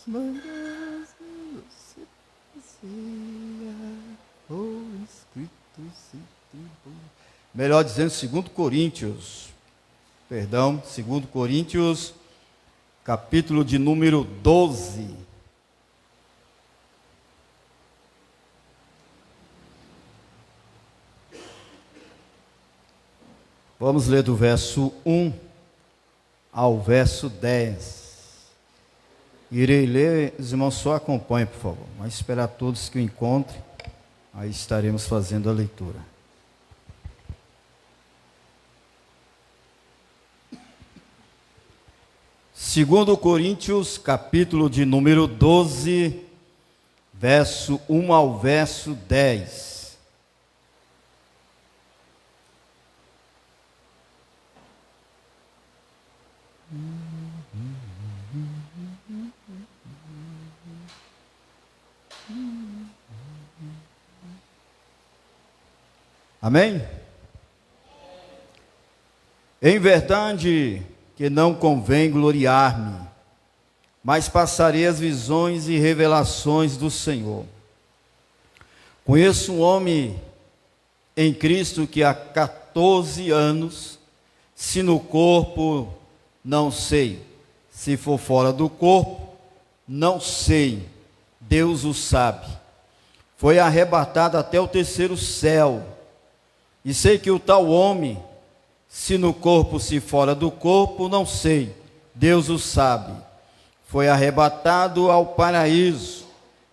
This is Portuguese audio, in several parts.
mangas se passeia, o escrito se tribula. Melhor dizendo, 2 Coríntios, perdão, 2 Coríntios, capítulo de número 12. Vamos ler do verso 1 ao verso 10. Irei ler, os irmãos só acompanhem, por favor. Mas esperar todos que o encontrem, aí estaremos fazendo a leitura. Segundo Coríntios, capítulo de número 12, verso 1 ao verso 10. Amém? Em verdade que não convém gloriar-me, mas passarei as visões e revelações do Senhor. Conheço um homem em Cristo que há 14 anos, se no corpo, não sei, se for fora do corpo, não sei, Deus o sabe. Foi arrebatado até o terceiro céu. E sei que o tal homem, se no corpo, se fora do corpo, não sei, Deus o sabe. Foi arrebatado ao paraíso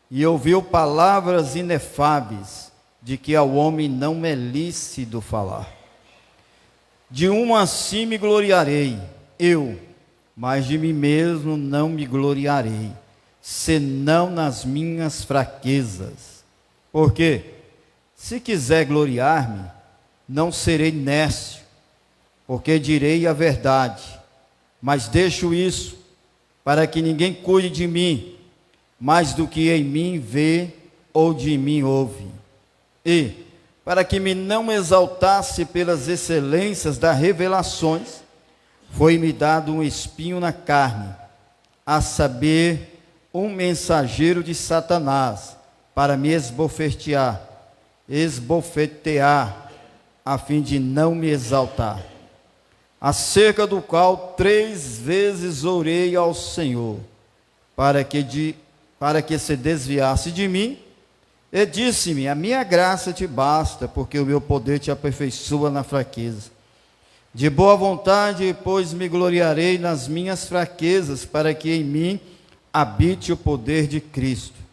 e ouviu palavras inefáveis, de que ao homem não é lícito falar. De um assim me gloriarei, eu, mas de mim mesmo não me gloriarei, senão nas minhas fraquezas. Porque, se quiser gloriar-me, não serei nércio, porque direi a verdade, mas deixo isso, para que ninguém cuide de mim, mais do que em mim vê ou de mim ouve. E, para que me não exaltasse pelas excelências das revelações, foi-me dado um espinho na carne, a saber, um mensageiro de Satanás, para me esbofetear, a fim de não me exaltar, acerca do qual 3 vezes orei ao Senhor, para que se desviasse de mim, e disse-me, a minha graça te basta, porque o meu poder te aperfeiçoa na fraqueza. De boa vontade, pois me gloriarei nas minhas fraquezas, para que em mim habite o poder de Cristo.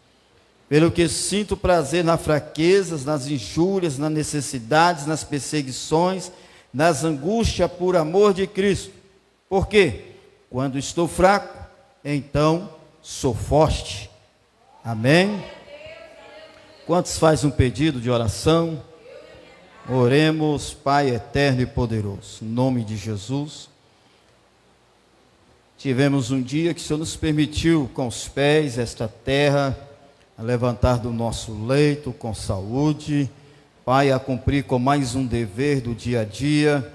Pelo que sinto prazer nas fraquezas, nas injúrias, nas necessidades, nas perseguições, nas angústias por amor de Cristo. Porque, quando estou fraco, então sou forte. Amém? Quantos faz um pedido de oração? Oremos, Pai eterno e poderoso, em nome de Jesus. Tivemos um dia que o Senhor nos permitiu, com os pés, esta terra, a levantar do nosso leito com saúde, Pai, a cumprir com mais um dever do dia a dia.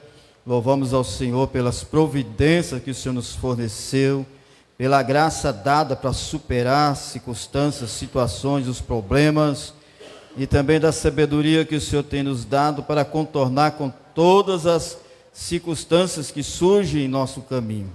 Louvamos ao Senhor pelas providências que o Senhor nos forneceu, pela graça dada para superar circunstâncias, situações, os problemas, e também da sabedoria que o Senhor tem nos dado para contornar com todas as circunstâncias que surgem em nosso caminho.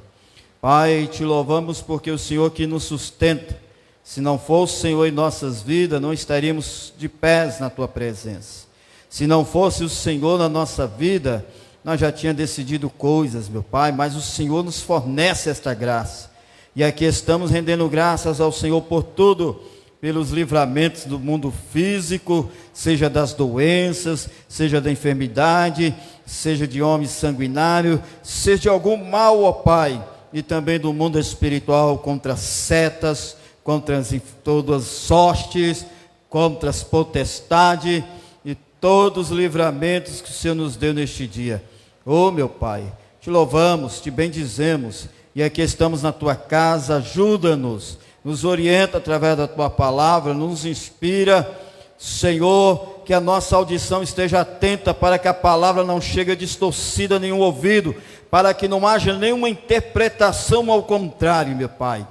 Pai, te louvamos porque o Senhor que nos sustenta. Se não fosse o Senhor em nossas vidas, não estaríamos de pés na Tua presença. Se não fosse o Senhor na nossa vida, nós já tínhamos decidido coisas, meu Pai, mas o Senhor nos fornece esta graça. E aqui estamos rendendo graças ao Senhor por tudo, pelos livramentos do mundo físico, seja das doenças, seja da enfermidade, seja de homem sanguinário, seja de algum mal, ó Pai, e também do mundo espiritual, contra setas, contra todas as sortes, contra as potestades e todos os livramentos que o Senhor nos deu neste dia. Oh, meu Pai, te louvamos, te bendizemos, e aqui estamos na Tua casa, ajuda-nos, nos orienta através da Tua palavra, nos inspira, Senhor, que a nossa audição esteja atenta para que a palavra não chegue distorcida em nenhum ouvido, para que não haja nenhuma interpretação ao contrário, meu Pai.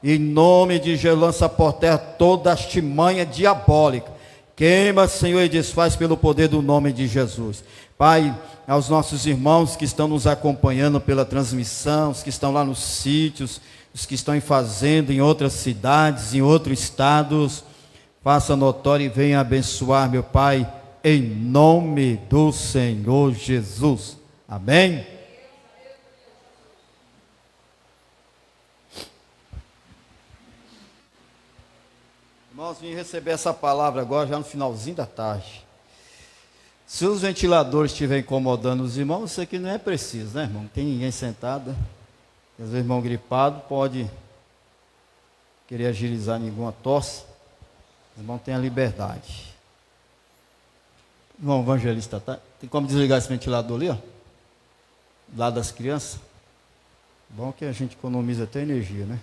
Em nome de Jesus, lança por terra toda artimanha diabólica. Queima, Senhor, e desfaz pelo poder do nome de Jesus. Pai, aos nossos irmãos que estão nos acompanhando pela transmissão, os que estão lá nos sítios, os que estão em fazenda, em outras cidades, em outros estados, faça notório e venha abençoar, meu Pai, em nome do Senhor Jesus. Amém? Irmãos, vim receber essa palavra agora, já no finalzinho da tarde. Se os ventiladores estiverem incomodando os irmãos, isso aqui não é preciso, né, irmão? Não tem ninguém sentado. Às vezes o irmão gripado pode querer agilizar nenhuma tosse. O irmão tem a liberdade. Irmão evangelista, tá? Tem como desligar esse ventilador ali, ó? Do lado das crianças? Bom que a gente economiza até energia, né?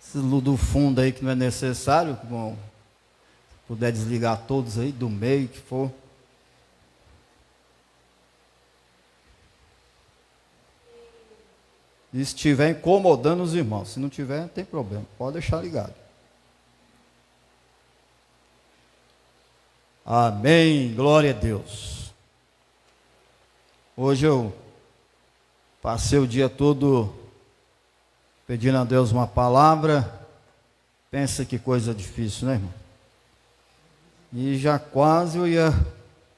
Esse do fundo aí que não é necessário, irmão. Se puder desligar todos aí, do meio que for. E se estiver incomodando os irmãos, se não tiver, não tem problema, pode deixar ligado. Amém, glória a Deus. Hoje eu passei o dia todo pedindo a Deus uma palavra. Pensa que coisa difícil, né, irmão? E já quase eu ia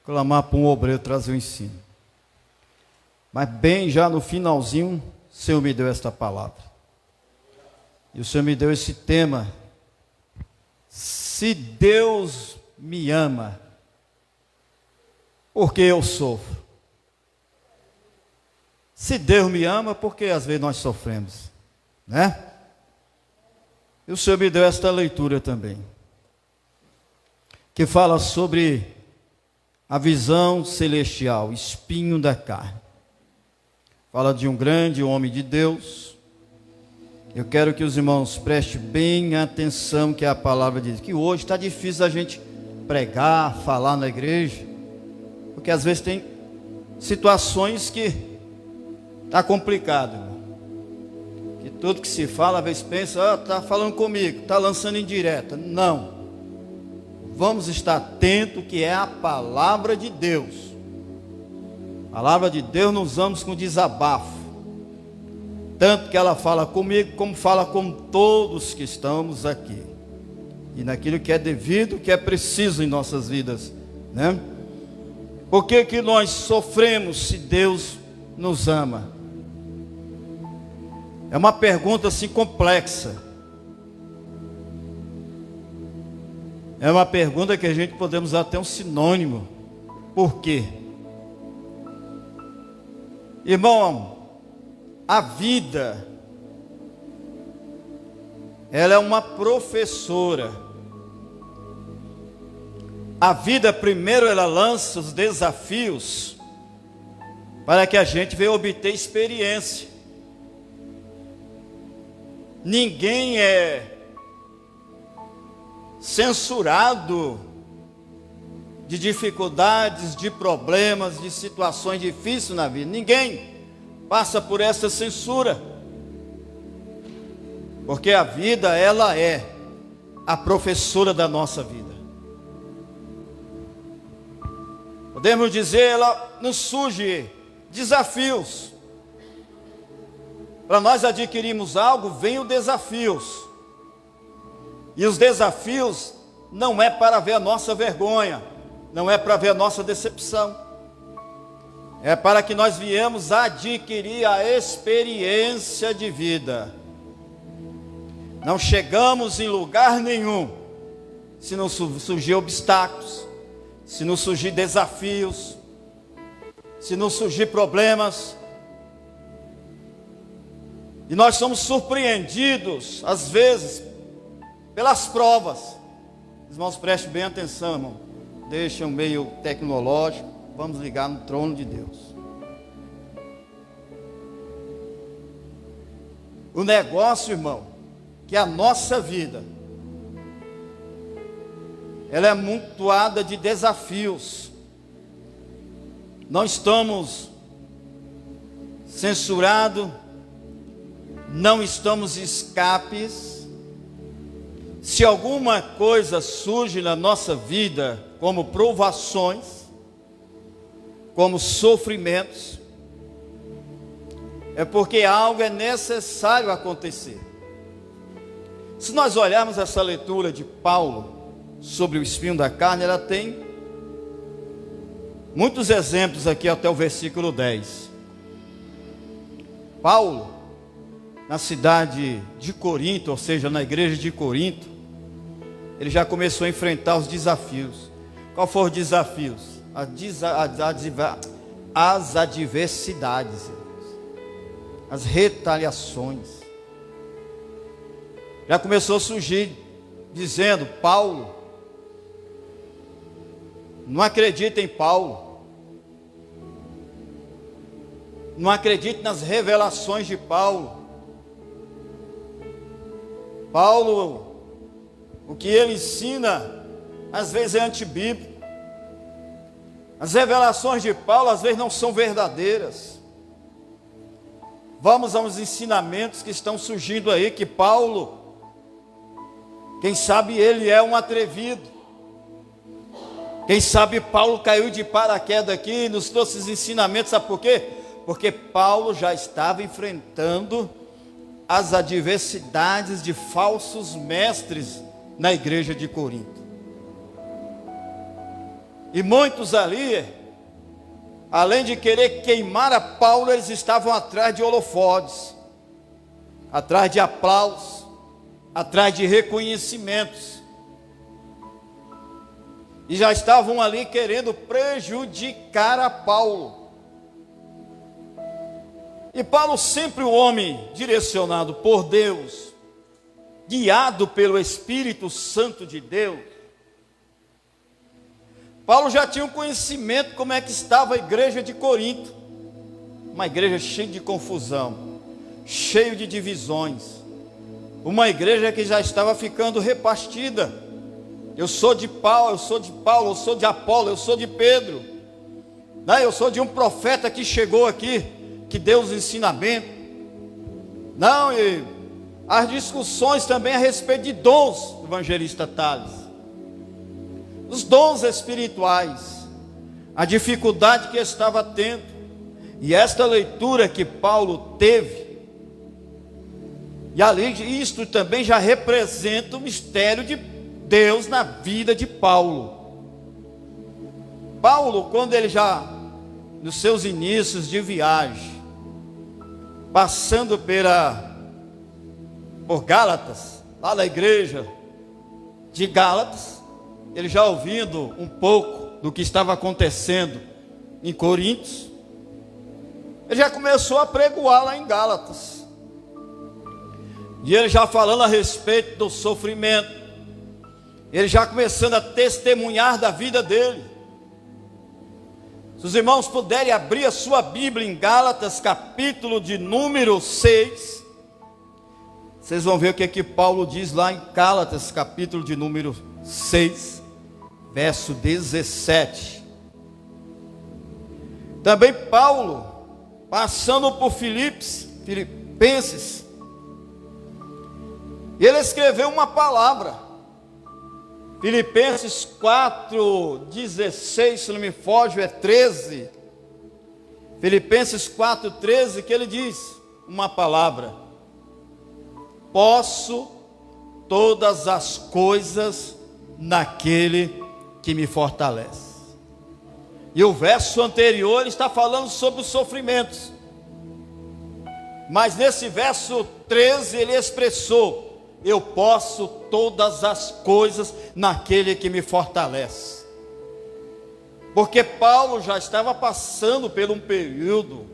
clamar para um obreiro trazer o ensino. Mas bem já no finalzinho, o Senhor me deu esta palavra. E o Senhor me deu esse tema. Se Deus me ama, por que eu sofro? Se Deus me ama, por que às vezes nós sofremos? Né? E o Senhor me deu esta leitura também, que fala sobre a visão celestial, espinho da carne. Fala de um grande homem de Deus. Eu quero que os irmãos prestem bem atenção, que a palavra diz que hoje está difícil a gente pregar, falar na igreja, porque às vezes tem situações que está complicado, irmão. Que tudo que se fala, às vezes pensa, está falando comigo, está lançando indireta. Não. Vamos estar atentos que é a palavra de Deus. A palavra de Deus nos ama com desabafo. Tanto que ela fala comigo, como fala com todos que estamos aqui. E naquilo que é devido, que é preciso em nossas vidas, né? Por que que nós sofremos se Deus nos ama? É uma pergunta assim complexa. É uma pergunta que a gente podemos usar até um sinônimo. Por quê? Irmão, a vida, ela é uma professora. A vida, primeiro, ela lança os desafios para que a gente venha obter experiência. Ninguém é censurado de dificuldades, de problemas, de situações difíceis na vida. Ninguém passa por essa censura, porque a vida, ela é a professora da nossa vida. Podemos dizer, ela nos surge desafios. Para nós adquirirmos algo, vem os desafios. E os desafios não é para ver a nossa vergonha, não é para ver a nossa decepção. É para que nós viemos adquirir a experiência de vida. Não chegamos em lugar nenhum se não surgir obstáculos, se não surgir desafios, se não surgir problemas. E nós somos surpreendidos, às vezes, pelas provas. Irmãos, prestem bem atenção, irmão. Deixa um meio tecnológico. Vamos ligar no trono de Deus. O negócio, irmão, que a nossa vida, ela é amontoada de desafios. Não estamos censurados não estamos escapes. Se alguma coisa surge na nossa vida, como provações, como sofrimentos, é porque algo é necessário acontecer. Se nós olharmos essa leitura de Paulo sobre o espinho da carne, ela tem muitos exemplos aqui até o versículo 10. Paulo, na cidade de Corinto, ou seja, na igreja de Corinto, ele já começou a enfrentar os desafios. Qual foram os desafios? As adversidades, as retaliações. Já começou a surgir, dizendo: Paulo, não acredita em Paulo, não acredite nas revelações de Paulo. Paulo, o que ele ensina, às vezes é antibíblico. As revelações de Paulo, às vezes, não são verdadeiras. Vamos aos ensinamentos que estão surgindo aí, que Paulo, quem sabe ele é um atrevido. Quem sabe Paulo caiu de paraquedas aqui e nos trouxe os ensinamentos, sabe por quê? Porque Paulo já estava enfrentando as adversidades de falsos mestres na igreja de Corinto. E muitos ali, além de querer queimar a Paulo, eles estavam atrás de holofotes, atrás de aplausos, atrás de reconhecimentos. E já estavam ali querendo prejudicar a Paulo. E Paulo, sempre um homem direcionado por Deus, guiado pelo Espírito Santo de Deus, Paulo já tinha um conhecimento como é que estava a igreja de Corinto. Uma igreja cheia de confusão, cheia de divisões. Uma igreja que já estava ficando repartida. Eu sou de Paulo, eu sou de Paulo, eu sou de Apolo, eu sou de Pedro. Não, eu sou de um profeta que chegou aqui, que deu os ensinamentos. Não, e as discussões também a respeito de dons do evangelista Tales. Os dons espirituais, a dificuldade que estava tendo. E esta leitura que Paulo teve, e ali isto também já representa o mistério de Deus na vida de Paulo. Paulo, quando ele já, nos seus inícios de viagem, passando por Gálatas, lá na igreja de Gálatas, ele já ouvindo um pouco do que estava acontecendo em Corinto, ele já começou a pregoar lá em Gálatas. E ele já falando a respeito do sofrimento, ele já começando a testemunhar da vida dele. Se os irmãos puderem abrir a sua Bíblia em Gálatas, capítulo de número 6, vocês vão ver o que é que Paulo diz lá em Gálatas, capítulo de número 6, verso 17. Também Paulo, passando por Filipenses, e ele escreveu uma palavra, Filipenses 4:16, se não me foge, é 13, Filipenses 4:13, que ele diz uma palavra: posso todas as coisas naquele que me fortalece. E o verso anterior ele está falando sobre os sofrimentos, mas nesse verso 13 ele expressou: eu posso todas as coisas naquele que me fortalece. Porque Paulo já estava passando por um período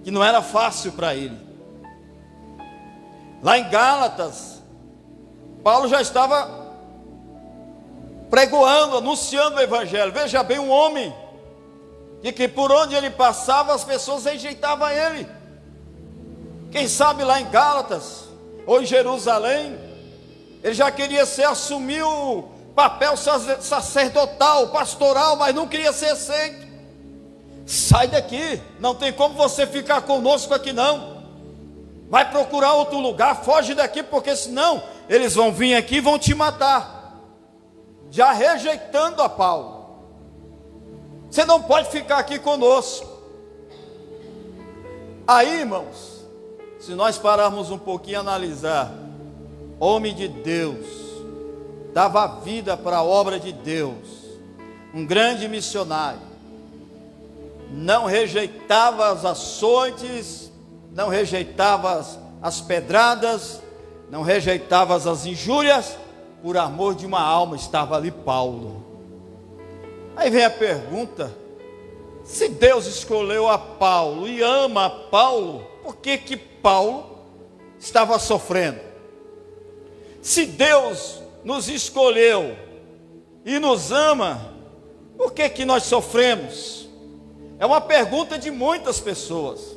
que não era fácil para ele. Lá em Gálatas, Paulo já estava pregoando, anunciando o evangelho. Veja bem, um homem e que por onde ele passava as pessoas rejeitavam ele. Quem sabe lá em Gálatas ou em Jerusalém, ele já queria assumir o papel sacerdotal, pastoral, mas não queria ser aceito. Sai daqui, não tem como você ficar conosco aqui não. vai procurar outro lugar, foge daqui, porque senão eles vão vir aqui e vão te matar. Já rejeitando a Paulo. Você não pode ficar aqui conosco. Aí, irmãos, se nós pararmos um pouquinho e analisar, homem de Deus, dava vida para a obra de Deus, um grande missionário, não rejeitava as açoites, não rejeitava as pedradas, não rejeitava as injúrias, por amor de uma alma estava ali Paulo. Aí vem a pergunta: se Deus escolheu a Paulo e ama a Paulo, por que que Paulo estava sofrendo? Se Deus nos escolheu e nos ama, por que que nós sofremos? É uma pergunta de muitas pessoas.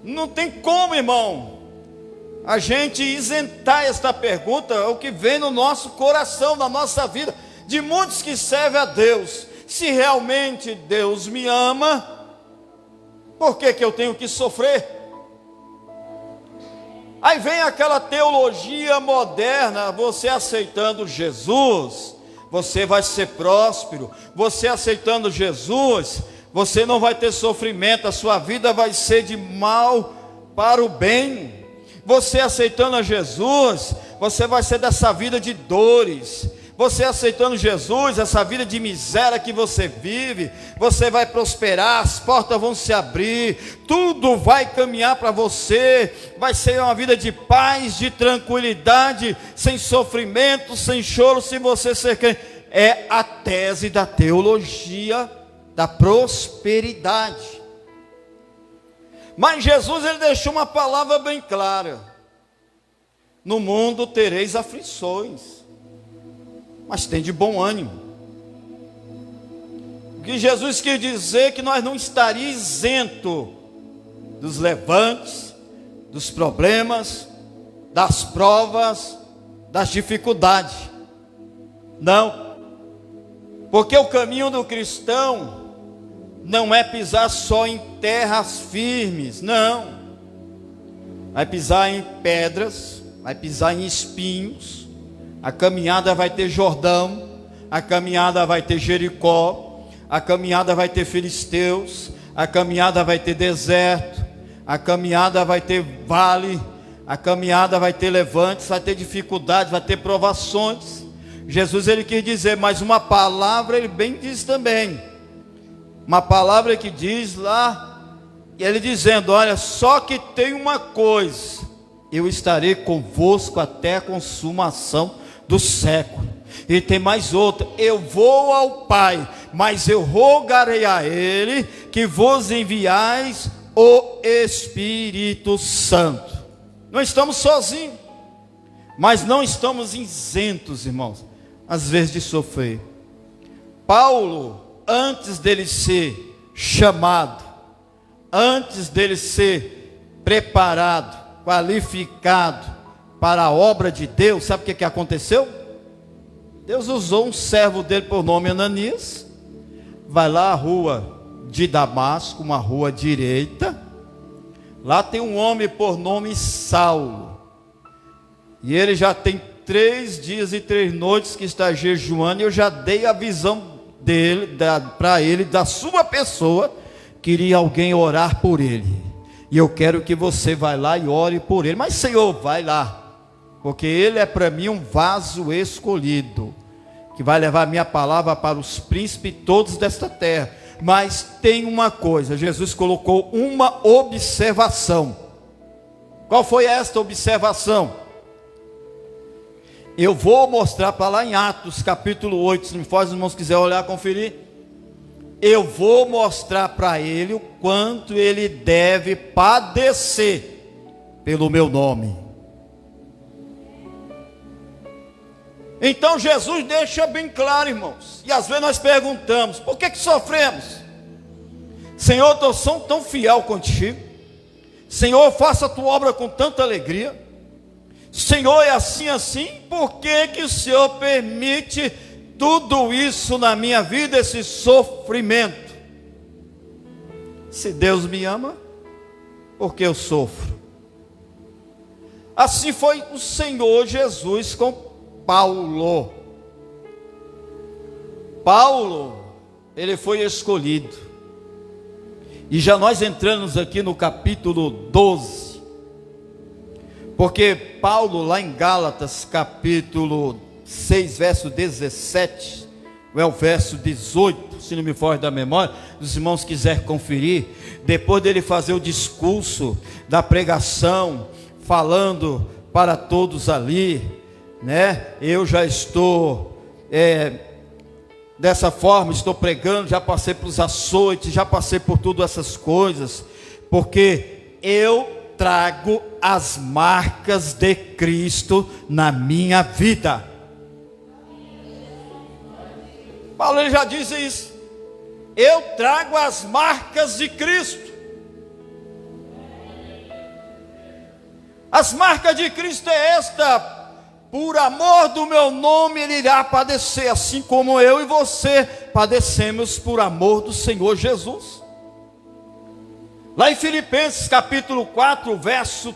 Não tem como, irmão, a gente isentar esta pergunta, é o que vem no nosso coração, na nossa vida, de muitos que servem a Deus. Se realmente Deus me ama, por que que eu tenho que sofrer? Aí vem aquela teologia moderna: você aceitando Jesus, você vai ser próspero. Você aceitando Jesus, você não vai ter sofrimento, a sua vida vai ser de mal para o bem. Você aceitando a Jesus, você vai ser dessa vida de dores. Você aceitando Jesus, essa vida de miséria que você vive, você vai prosperar, as portas vão se abrir, tudo vai caminhar para você, vai ser uma vida de paz, de tranquilidade, sem sofrimento, sem choro, se você ser crente. É a tese da teologia da prosperidade. Mas Jesus, ele deixou uma palavra bem clara: no mundo tereis aflições, mas tem de bom ânimo. O que Jesus quis dizer é que nós não estaríamos isentos dos levantes, dos problemas, das provas, das dificuldades. Não, porque o caminho do cristão não é pisar só em terras firmes, não. Vai pisar em pedras, vai pisar em espinhos. A caminhada vai ter Jordão, a caminhada vai ter Jericó, a caminhada vai ter filisteus, a caminhada vai ter deserto, a caminhada vai ter vale, a caminhada vai ter levantes, vai ter dificuldades, vai ter provações. Jesus, ele quis dizer, mas uma palavra ele bem diz também, uma palavra que diz lá, ele dizendo: olha, só que tem uma coisa, eu estarei convosco até a consumação do século. E tem mais outra: eu vou ao Pai, mas eu rogarei a Ele que vos enviais o Espírito Santo. Não estamos sozinhos, mas não estamos isentos, irmãos, às vezes de sofrer. Paulo, antes dele ser chamado, antes dele ser preparado, qualificado para a obra de Deus, sabe o que aconteceu? Deus usou um servo dele por nome Ananias. Vai lá à rua de Damasco, uma rua direita. Lá tem um homem por nome Saulo. E ele já tem 3 dias e 3 noites que está jejuando. E eu já dei a visão dele, para ele, da sua pessoa. Queria alguém orar por ele. E eu quero que você vá lá e ore por ele. Mas Senhor, vai lá, porque ele é para mim um vaso escolhido, que vai levar a minha palavra para os príncipes todos desta terra. Mas tem uma coisa, Jesus colocou uma observação. Qual foi esta observação? Eu vou mostrar para lá em Atos capítulo 8, se me for, os irmãos quiserem olhar, conferir. Eu vou mostrar para ele o quanto ele deve padecer pelo meu nome. Então Jesus deixa bem claro, irmãos. E às vezes nós perguntamos: por que sofremos? Senhor, eu sou tão fiel contigo. Senhor, eu faço a tua obra com tanta alegria. Senhor, é assim, assim. Por que que o Senhor permite tudo isso na minha vida, esse sofrimento? Se Deus me ama, porque eu sofro. Assim foi o Senhor Jesus com Paulo. Paulo, ele foi escolhido. E já nós entramos aqui no capítulo 12. Porque Paulo, lá em Gálatas, capítulo 6, verso 17, ou é o verso 18, se não me foge da memória, os irmãos quiserem conferir, depois dele fazer o discurso da pregação, falando para todos ali, né? Eu já estou dessa forma, estou pregando, já passei pelos açoites, já passei por todas essas coisas, porque eu trago as marcas de Cristo na minha vida. Paulo ele já diz isso. Eu trago as marcas de Cristo. As marcas de Cristo é esta: por amor do meu nome ele irá padecer, assim como eu e você padecemos por amor do Senhor Jesus. Lá em Filipenses capítulo 4, verso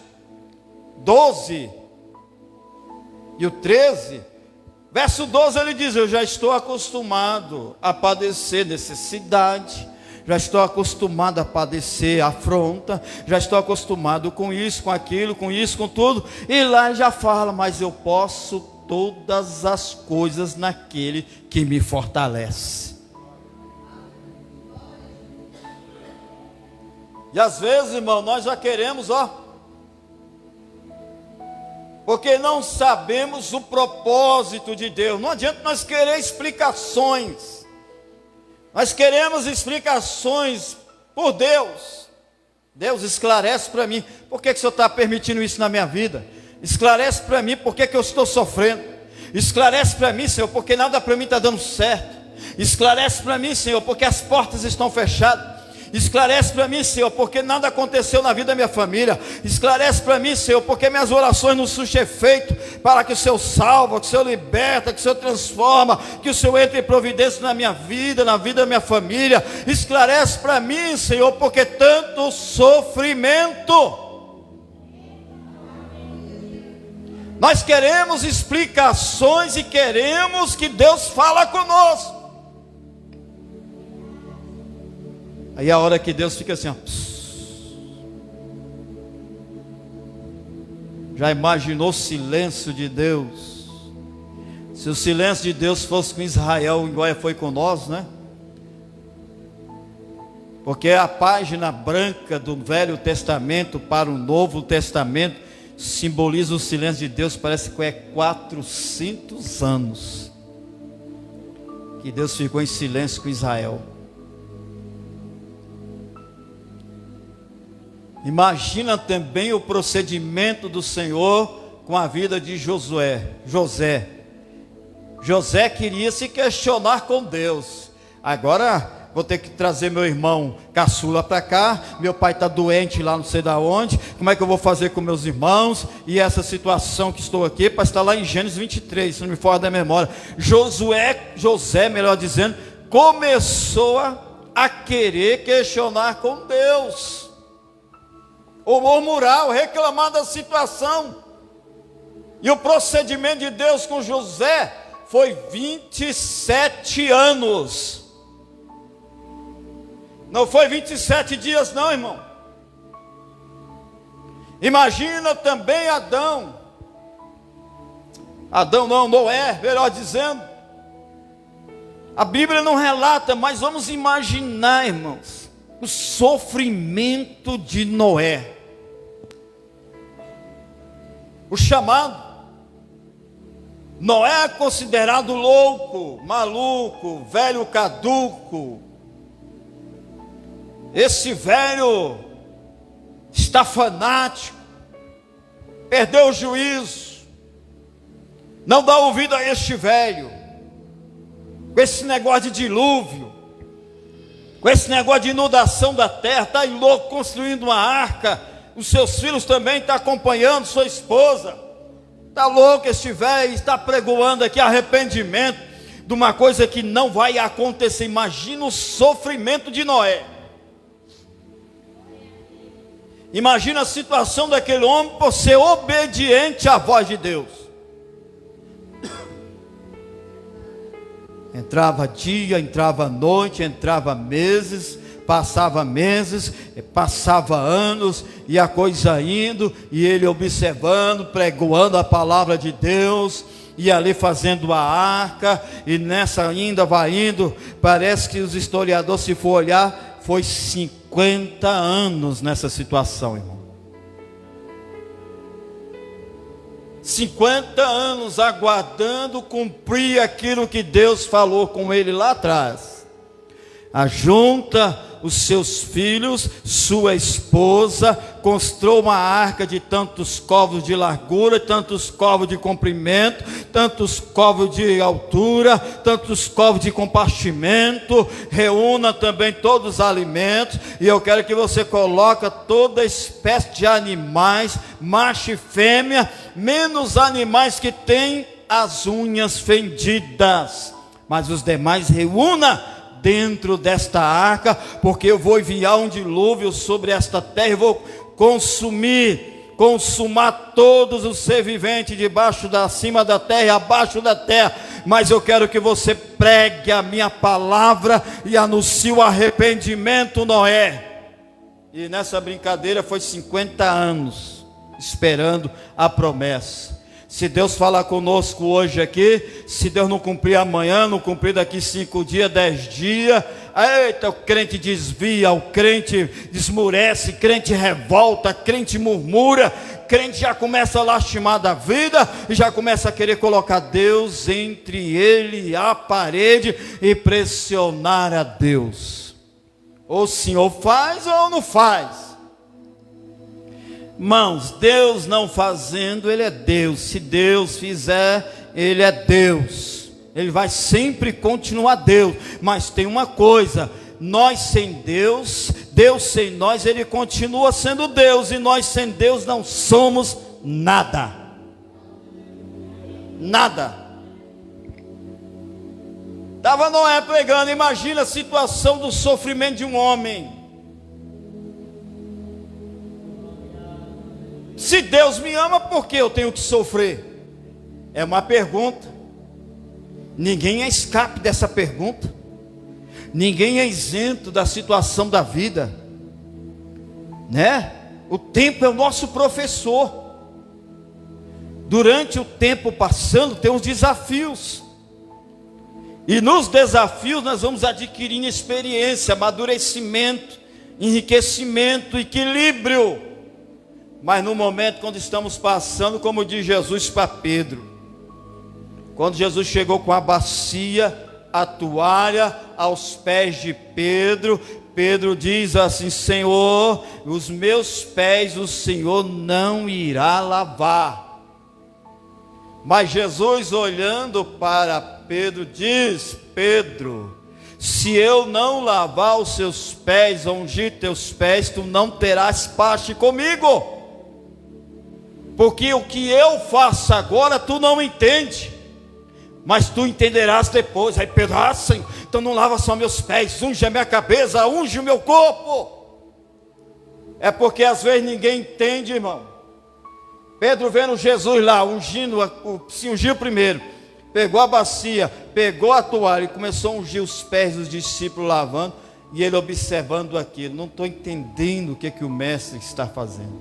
12 e o 13, verso 12 ele diz: eu já estou acostumado a padecer necessidade, já estou acostumado a padecer afronta, já estou acostumado com isso, com aquilo, com isso, com tudo. E lá ele já fala: mas eu posso todas as coisas naquele que me fortalece. E às vezes, irmão, nós já queremos, porque não sabemos o propósito de Deus. Não adianta nós querer explicações. Nós queremos explicações por Deus. Deus, esclarece para mim, por que o Senhor está permitindo isso na minha vida? Esclarece para mim, por que eu estou sofrendo? Esclarece para mim, Senhor, porque nada para mim está dando certo. Esclarece para mim, Senhor, porque as portas estão fechadas. Esclarece para mim, Senhor, porque nada aconteceu na vida da minha família. Esclarece para mim, Senhor, porque minhas orações não surtem efeito, para que o Senhor salva, que o Senhor liberta, que o Senhor transforma, que o Senhor entre em providência na minha vida, na vida da minha família. Esclarece para mim, Senhor, porque tanto sofrimento. Nós queremos explicações e queremos que Deus fale conosco. Aí é a hora que Deus fica assim, Já imaginou o silêncio de Deus? Se o silêncio de Deus fosse com Israel, igual foi com nós, né? Porque a página branca do Velho Testamento para o Novo Testamento simboliza o silêncio de Deus. Parece que é 400 anos que Deus ficou em silêncio com Israel. Imagina também o procedimento do Senhor com a vida de José. José queria se questionar com Deus. Agora vou ter que trazer meu irmão caçula para cá. Meu pai está doente lá não sei da onde. Como é que eu vou fazer com meus irmãos? E essa situação que estou aqui, para estar lá em Gênesis 23, se não me for da memória. José, melhor dizendo, começou a querer questionar com Deus, ou murmurar, ou reclamar da situação. E o procedimento de Deus com José foi 27 anos. Não foi 27 dias não, irmão. Imagina também Noé, melhor dizendo. A Bíblia não relata, mas vamos imaginar, irmãos, o sofrimento de Noé. O chamado. Noé é considerado louco, maluco, velho caduco. Esse velho está fanático, perdeu o juízo. Não dá ouvido a este velho, com esse negócio de dilúvio, com esse negócio de inundação da terra. Está aí louco construindo uma arca. Os seus filhos também estão acompanhando, sua esposa. Está louco este velho, está pregoando aqui arrependimento de uma coisa que não vai acontecer. Imagina o sofrimento de Noé. Imagina a situação daquele homem por ser obediente à voz de Deus. Entrava dia, entrava noite, entrava meses, passava anos, e a coisa indo, e ele observando, pregoando a palavra de Deus, e ali fazendo a arca, e nessa ainda vai indo. Parece que os historiadores, se for olhar, foi 50 anos nessa situação, irmão. 50 anos aguardando cumprir aquilo que Deus falou com ele lá atrás. Ajunta os seus filhos, sua esposa, construiu uma arca de tantos côvados de largura, tantos côvados de comprimento, tantos côvados de altura, tantos côvados de compartimento. Reúna também todos os alimentos, e eu quero que você coloque toda espécie de animais, macho e fêmea, menos animais que têm as unhas fendidas, mas os demais reúna dentro desta arca, porque eu vou enviar um dilúvio sobre esta terra, e vou consumar todos os seres viventes debaixo da, acima da terra e abaixo da terra. Mas eu quero que você pregue a minha palavra e anuncie o arrependimento, Noé. E nessa brincadeira foi 50 anos esperando a promessa. Se Deus falar conosco hoje aqui, se Deus não cumprir amanhã, não cumprir daqui 5 dias, 10 dias, eita, o crente desvia, o crente desmurece, crente revolta, crente murmura, crente já começa a lastimar da vida, e já começa a querer colocar Deus entre ele e a parede, e pressionar a Deus. Ou o Senhor faz ou não faz. Irmãos, Deus não fazendo, Ele é Deus. Se Deus fizer, Ele é Deus. Ele vai sempre continuar Deus. Mas tem uma coisa: nós sem Deus, Deus sem nós, Ele continua sendo Deus. E nós sem Deus não somos nada. Nada. Estava Noé pregando. Imagina a situação do sofrimento de um homem. Se Deus me ama, por que eu tenho que sofrer? É uma pergunta. Ninguém é escape dessa pergunta. Ninguém é isento da situação da vida, né? O tempo é o nosso professor. Durante o tempo passando, tem os desafios. E nos desafios nós vamos adquirindo experiência, amadurecimento, enriquecimento, equilíbrio. Mas no momento quando estamos passando, como diz Jesus para Pedro, quando Jesus chegou com a bacia, a toalha aos pés de Pedro, Pedro diz assim: Senhor, os meus pés o Senhor não irá lavar. Mas Jesus, olhando para Pedro, diz: Pedro, se eu não lavar os seus pés, ungir teus pés, tu não terás parte comigo. Porque o que eu faço agora tu não entende, mas tu entenderás depois. Aí Pedro: Senhor, então não lava só meus pés, unge a minha cabeça, unge o meu corpo. É porque às vezes ninguém entende, irmão. Pedro vendo Jesus lá, ungindo, se ungiu primeiro, pegou a bacia, pegou a toalha e começou a ungir os pés dos discípulos lavando, e ele observando aquilo. Não estou entendendo o que o mestre está fazendo.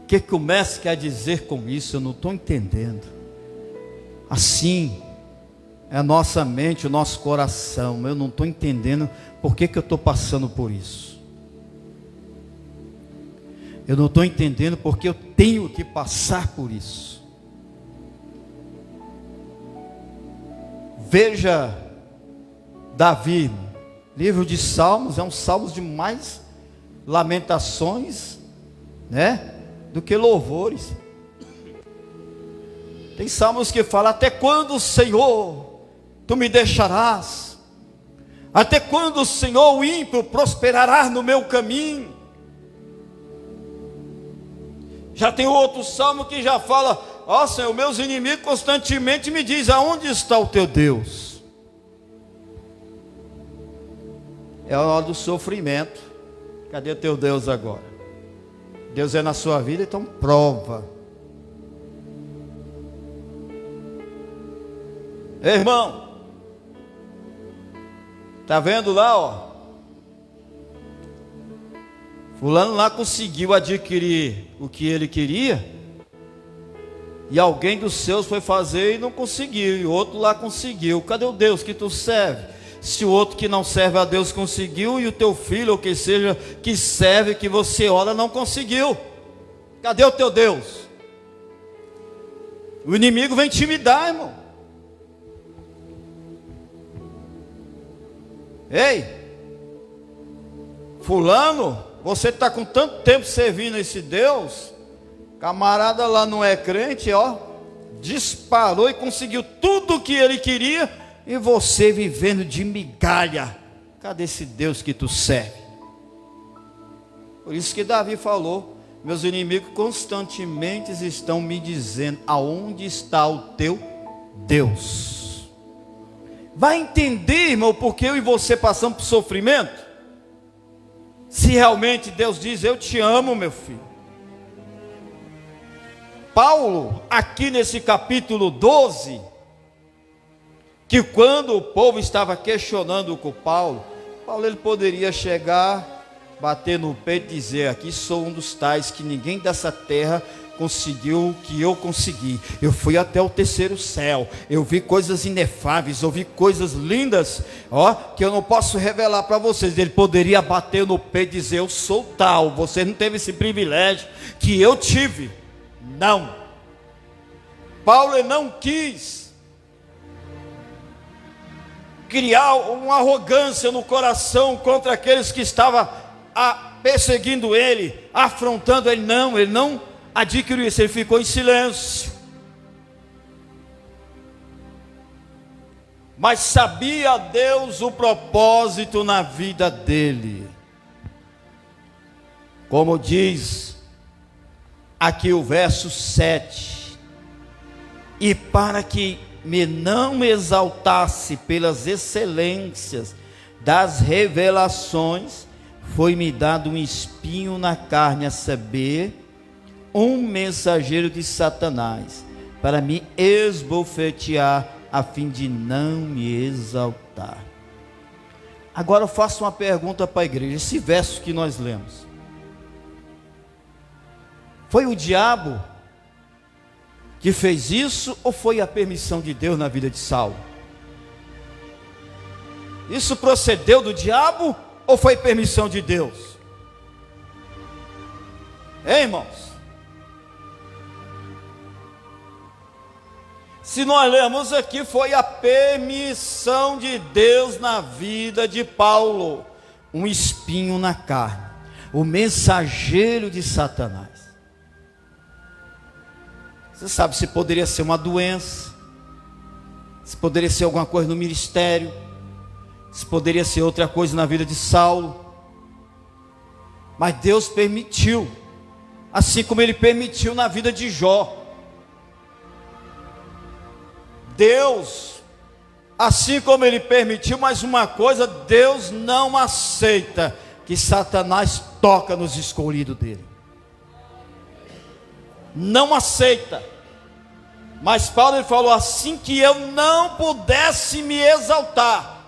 O que o mestre quer dizer com isso? Eu não estou entendendo. Assim é a nossa mente, o nosso coração. Eu não estou entendendo por que eu estou passando por isso. Eu não estou entendendo porque eu tenho que passar por isso. Veja Davi, livro de Salmos, é um salmos de mais lamentações, né, do que louvores. Tem salmos que falam: até quando, Senhor, tu me deixarás? Até quando, Senhor, o ímpio prosperará no meu caminho? Já tem outro salmo que já fala: ó Senhor, meus inimigos constantemente me dizem: aonde está o teu Deus? É a hora do sofrimento. Cadê o teu Deus agora? Deus é na sua vida, então prova. Ei, irmão, tá vendo lá, ó? Fulano lá conseguiu adquirir o que ele queria, e alguém dos seus foi fazer e não conseguiu, e o outro lá conseguiu. Cadê o Deus que tu serve? Se o outro que não serve a Deus conseguiu, e o teu filho, ou que seja, que serve, que você ora, não conseguiu. Cadê o teu Deus? O inimigo vem intimidar, irmão. Ei, fulano, você está com tanto tempo servindo esse Deus, camarada lá não é crente, ó, disparou e conseguiu tudo o que ele queria, e você vivendo de migalha. Cadê esse Deus que tu serve? Por isso que Davi falou: meus inimigos constantemente estão me dizendo, aonde está o teu Deus? Vai entender, irmão, porque eu e você passamos por sofrimento? Se realmente Deus diz, eu te amo, meu filho. Paulo, aqui nesse capítulo 12, que quando o povo estava questionando com Paulo, ele poderia chegar, bater no peito e dizer, aqui sou um dos tais que ninguém dessa terra conseguiu o que eu consegui. Eu fui até o terceiro céu, eu vi coisas inefáveis, eu vi coisas lindas, ó, que eu não posso revelar para vocês. Ele poderia bater no peito e dizer, eu sou tal, você não teve esse privilégio que eu tive. Não. Paulo não quis criar uma arrogância no coração contra aqueles que estavam perseguindo ele, afrontando ele. Não, ele não adquiriu isso, ele ficou em silêncio. Mas sabia Deus o propósito na vida dele. Como diz aqui o verso 7: e para que me não exaltasse pelas excelências das revelações, foi-me dado um espinho na carne, a saber, um mensageiro de Satanás, para me esbofetear, a fim de não me exaltar. Agora eu faço uma pergunta para a igreja. Esse verso que nós lemos, foi o diabo que fez isso, ou foi a permissão de Deus na vida de Saulo? Isso procedeu do diabo, ou foi permissão de Deus? Hein, irmãos? Se nós lermos aqui, foi a permissão de Deus na vida de Paulo. Um espinho na carne, o mensageiro de Satanás. Você sabe se poderia ser uma doença, se poderia ser alguma coisa no ministério, se poderia ser outra coisa na vida de Saulo. Mas Deus permitiu, assim como Ele permitiu na vida de Jó. Deus, assim como Ele permitiu, mas uma coisa, Deus não aceita que Satanás toca nos escolhidos dele. Não aceita. Mas Paulo, ele falou assim, que eu não pudesse me exaltar,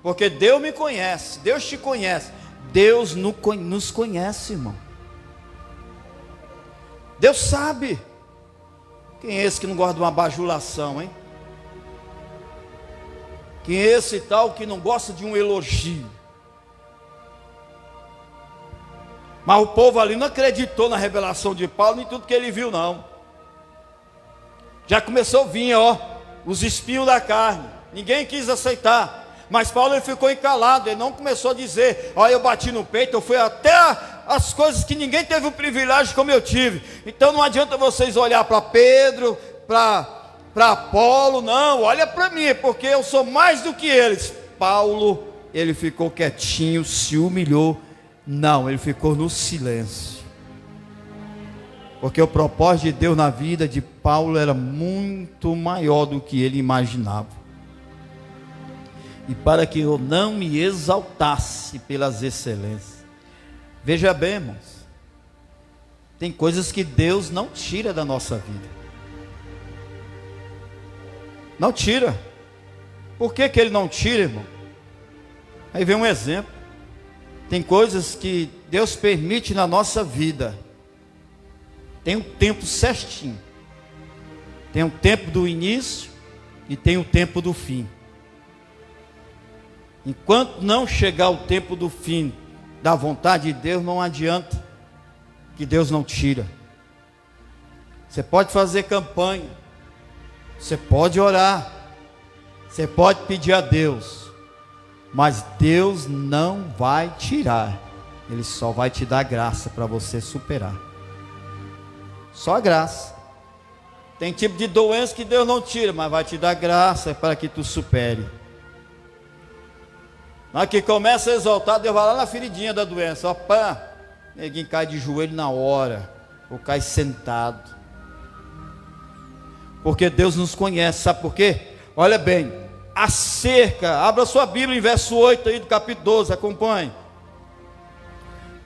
porque Deus me conhece, Deus te conhece, Deus nos conhece, irmão. Deus sabe. Quem é esse que não gosta de uma bajulação, hein? Quem é esse tal que não gosta de um elogio? Mas o povo ali não acreditou na revelação de Paulo, nem tudo que ele viu, não. Já começou a vir, ó, os espinhos da carne. Ninguém quis aceitar. Mas Paulo, ele ficou encalado, ele não começou a dizer, ó, eu bati no peito, eu fui até as coisas que ninguém teve o privilégio como eu tive. Então não adianta vocês olhar para Pedro, para Apolo, não, olha para mim, porque eu sou mais do que eles. Paulo, ele ficou quietinho, se humilhou. Não, ele ficou no silêncio, porque o propósito de Deus na vida de Paulo era muito maior do que ele imaginava. E para que eu não me exaltasse pelas excelências, Veja bem, irmãos, tem coisas que Deus não tira da nossa vida. Não tira. Por que Ele não tira, irmão? Aí vem um exemplo. Tem coisas que Deus permite na nossa vida. Tem um tempo certinho. Tem um tempo do início e tem o tempo do fim. Enquanto não chegar o tempo do fim da vontade de Deus, não adianta, que Deus não tira. Você pode fazer campanha, você pode orar, você pode pedir a Deus, mas Deus não vai tirar. Ele só vai te dar graça para você superar. Só a graça. Tem tipo de doença que Deus não tira, mas vai te dar graça para que tu supere. Na hora que começa a exaltar, Deus vai lá na feridinha da doença. Ó, pá, ninguém cai de joelho na hora, ou cai sentado. Porque Deus nos conhece, sabe por quê? Olha bem, a cerca, abra sua Bíblia em verso 8 aí do capítulo 12, acompanhe.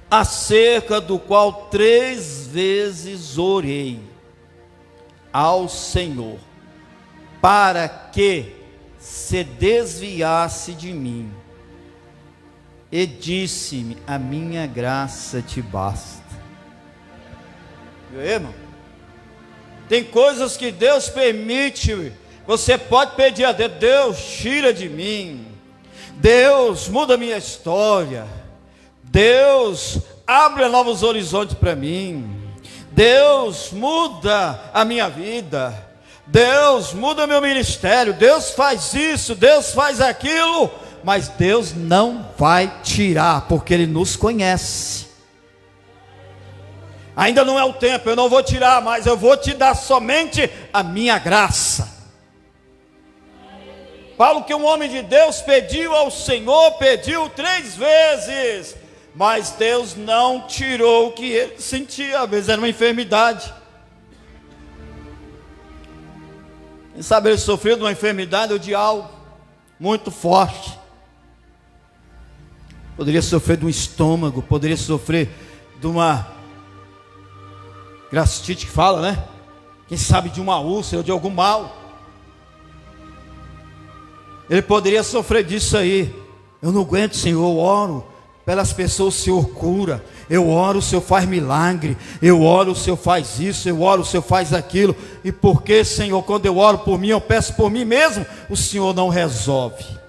Acerca do qual 3 vezes orei ao Senhor, para que se desviasse de mim, e disse-me: a minha graça te basta. Viu, irmão? Tem coisas que Deus permite. Você pode pedir a Deus: Deus, tira de mim. Deus, muda a minha história. Deus, abre novos horizontes para mim. Deus, muda a minha vida. Deus, muda meu ministério. Deus faz isso, Deus faz aquilo. Mas Deus não vai tirar, porque Ele nos conhece. Ainda não é o tempo, eu não vou tirar, mas eu vou te dar somente a minha graça. Paulo, que um homem de Deus pediu ao Senhor, pediu 3 vezes, mas Deus não tirou o que ele sentia. Às vezes era uma enfermidade. Quem sabe ele sofreu de uma enfermidade ou de algo muito forte. Poderia sofrer de um estômago, poderia sofrer de uma gastrite que fala, né? Quem sabe de uma úlcera ou de algum mal. Ele poderia sofrer disso aí. Eu não aguento, Senhor, eu oro pelas pessoas, o Senhor cura. Eu oro, o Senhor faz milagre. Eu oro, o Senhor faz isso. Eu oro, o Senhor faz aquilo. E por que, Senhor, quando eu oro por mim, eu peço por mim mesmo, o Senhor não resolve?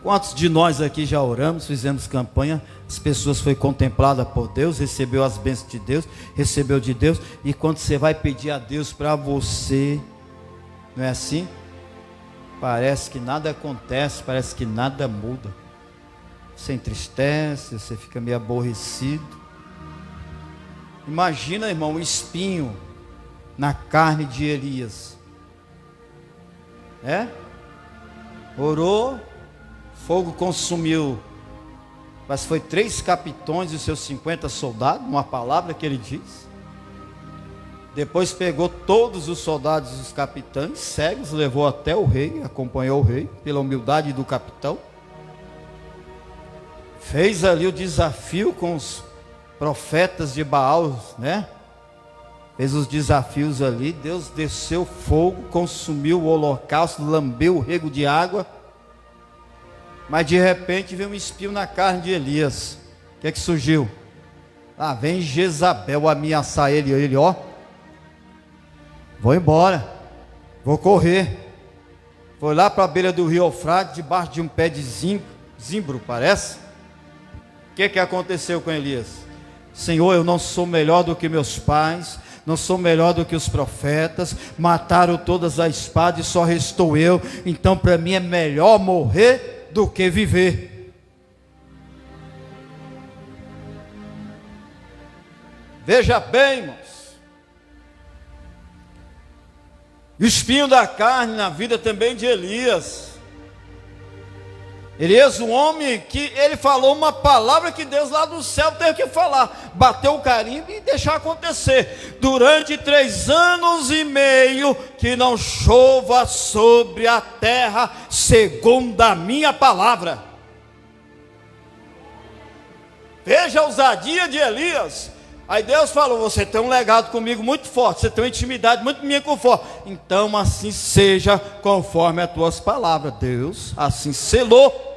Quantos de nós aqui já oramos, fizemos campanha, as pessoas foram contempladas por Deus, recebeu as bênçãos de Deus, recebeu de Deus, e quando você vai pedir a Deus para você, não é assim? Parece que nada acontece, parece que nada muda. Você entristece, você fica meio aborrecido. Imagina, irmão, um espinho na carne de Elias. Orou, fogo consumiu, mas foi 3 capitões e os seus 50 soldados, uma palavra que ele diz. Depois pegou todos os soldados e os capitães cegos, levou até o rei, acompanhou o rei, pela humildade do capitão. Fez ali o desafio com os profetas de Baal, né? Fez os desafios ali, Deus desceu fogo, consumiu o holocausto, lambeu o rego de água. Mas de repente veio um espinho na carne de Elias. O que é que surgiu? Ah, vem Jezabel ameaçar ele. Ele, ó, vou embora, vou correr. Foi lá para a beira do rio Eufrates, debaixo de um pé de zimbro, parece. O que aconteceu com Elias? Senhor, eu não sou melhor do que meus pais, não sou melhor do que os profetas, mataram todas a espada e só restou eu. Então para mim é melhor morrer do que viver. Veja bem, irmãos, o espinho da carne na vida também de Elias. Elias, um homem que ele falou uma palavra que Deus lá do céu teve que falar, bateu o carimbo e deixar acontecer. Durante 3 anos e meio que não chova sobre a terra, segundo a minha palavra. Veja a ousadia de Elias. Aí Deus falou: você tem um legado comigo muito forte, você tem uma intimidade muito minha com forte. Então assim seja conforme as tuas palavras. Deus assim selou.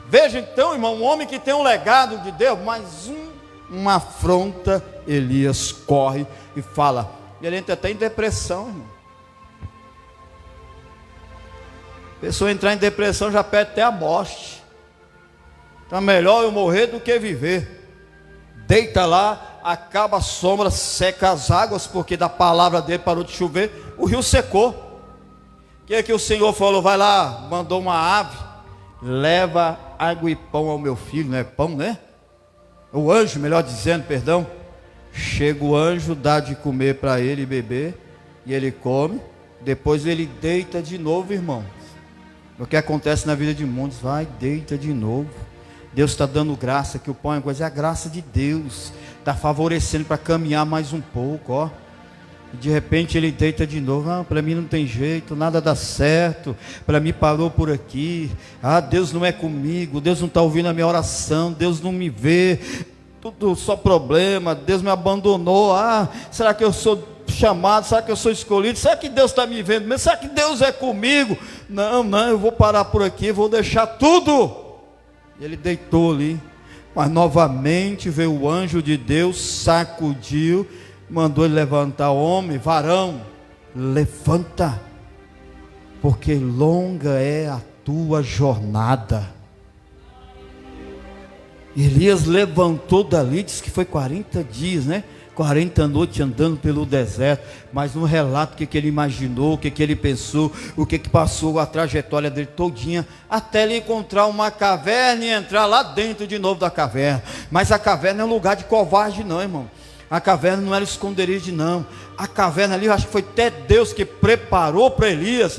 Veja então, irmão, um homem que tem um legado de Deus, mas uma afronta, Elias corre e fala. E ele entra até em depressão, irmão. A pessoa entrar em depressão já pede até a morte. Então é melhor eu morrer do que viver. Deita lá, acaba a sombra, seca as águas, porque da palavra dele parou de chover, o rio secou. O que é que o Senhor falou? Vai lá, mandou uma ave, leva água e pão ao meu filho. Não é pão, né? O anjo, melhor dizendo, perdão. Chega o anjo, dá de comer para ele e beber, e ele come. Depois ele deita de novo, irmão. O que acontece na vida de muitos? Vai, deita de novo. Deus está dando graça, que o pão é coisa, é a graça de Deus, está favorecendo para caminhar mais um pouco, ó. E de repente ele deita de novo. Ah, para mim não tem jeito, nada dá certo, para mim parou por aqui. Ah, Deus não é comigo, Deus não está ouvindo a minha oração, Deus não me vê, tudo só problema, Deus me abandonou. Ah, será que eu sou chamado? Será que eu sou escolhido? Será que Deus está me vendo mesmo? Será que Deus é comigo? Não, eu vou parar por aqui, vou deixar tudo. Ele deitou ali, mas novamente veio o anjo de Deus, sacudiu, mandou ele levantar. Homem, varão, levanta, porque longa é a tua jornada. Elias levantou dali, diz que foi 40 dias, né? 40 noites andando pelo deserto, mas no relato o que ele imaginou, o que ele pensou, o que passou, a trajetória dele todinha, até ele encontrar uma caverna e entrar lá dentro de novo da caverna. Mas a caverna é um lugar de covarde não, irmão. A caverna não era esconderijo não. A caverna ali, eu acho que foi até Deus que preparou para Elias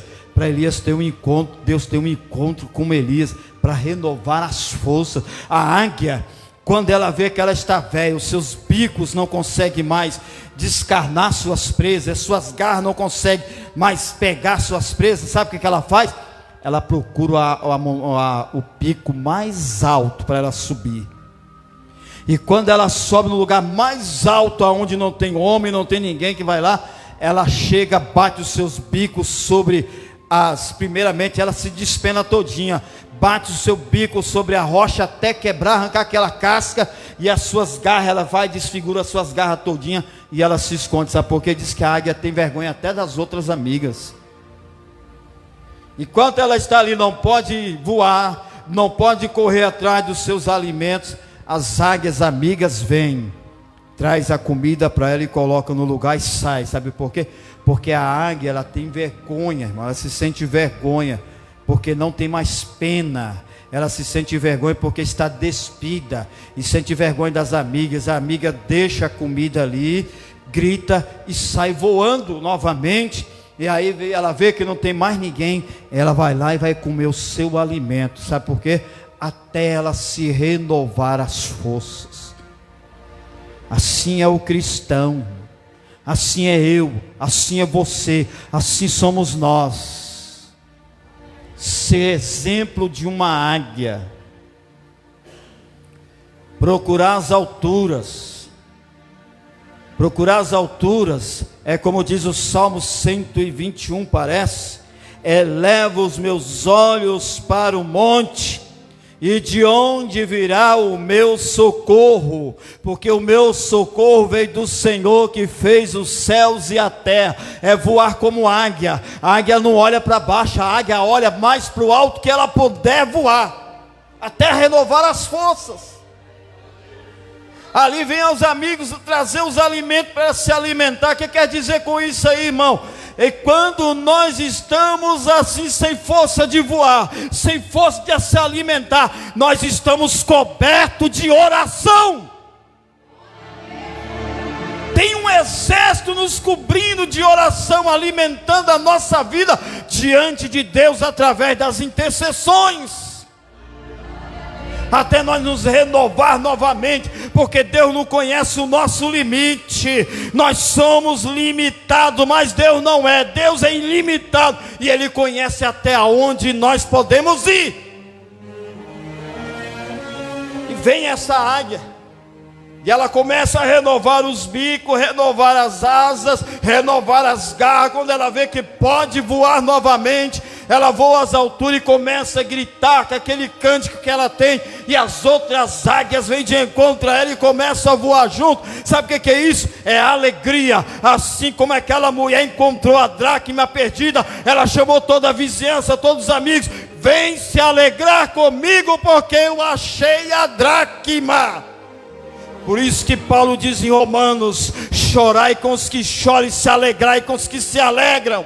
ter um encontro. Deus tem um encontro com Elias para renovar as forças. A águia, quando ela vê que ela está velha, os seus bicos não conseguem mais descarnar suas presas, suas garras não conseguem mais pegar suas presas, sabe o que ela faz? Ela procura o pico mais alto para ela subir. E quando ela sobe no lugar mais alto, aonde não tem homem, não tem ninguém que vai lá, ela chega, bate os seus bicos sobre primeiramente ela se despena todinha, bate o seu bico sobre a rocha até quebrar, arrancar aquela casca, e as suas garras, ela vai, desfigura as suas garras todinha, e ela se esconde. Sabe por quê? Diz que a águia tem vergonha até das outras amigas. Enquanto ela está ali, não pode voar, não pode correr atrás dos seus alimentos, as águias amigas vêm, traz a comida para ela e coloca no lugar e sai. Sabe por quê? Porque a águia, ela tem vergonha, irmão, ela se sente vergonha, porque não tem mais pena. Ela se sente vergonha porque está despida, e sente vergonha das amigas. A amiga deixa a comida ali, grita e sai voando novamente. E aí ela vê que não tem mais ninguém, ela vai lá e vai comer o seu alimento. Sabe por quê? Até ela se renovar as forças. Assim é o cristão, assim é eu, assim é você, assim somos nós. Ser exemplo de uma águia, procurar as alturas. Procurar as alturas é como diz o Salmo 121, parece: eleva os meus olhos para o monte, e de onde virá o meu socorro? Porque o meu socorro veio do Senhor que fez os céus e a terra. É voar como águia. A águia não olha para baixo, a águia olha mais para o alto que ela puder voar, até renovar as forças. Ali vem os amigos trazer os alimentos para se alimentar. O que quer dizer com isso aí, irmão? E quando nós estamos assim, sem força de voar, sem força de se alimentar, nós estamos cobertos de oração. Tem um exército nos cobrindo de oração, alimentando a nossa vida diante de Deus através das intercessões, até nós nos renovar novamente, porque Deus não conhece o nosso limite. Nós somos limitados, mas Deus não é. Deus é ilimitado, e Ele conhece até onde nós podemos ir. vem essa águia, e ela começa a renovar os bicos, renovar as asas, renovar as garras. Quando ela vê que pode voar novamente, ela voa às alturas e começa a gritar com aquele cântico que ela tem, e as outras águias vêm de encontro a ela e começam a voar junto. Sabe o que é isso? É alegria. Assim como aquela mulher encontrou a dracma perdida, ela chamou toda a vizinhança, todos os amigos: vem se alegrar comigo, porque eu achei a dracma. Por isso que Paulo diz em Romanos: chorai com os que choram e se alegrai com os que se alegram.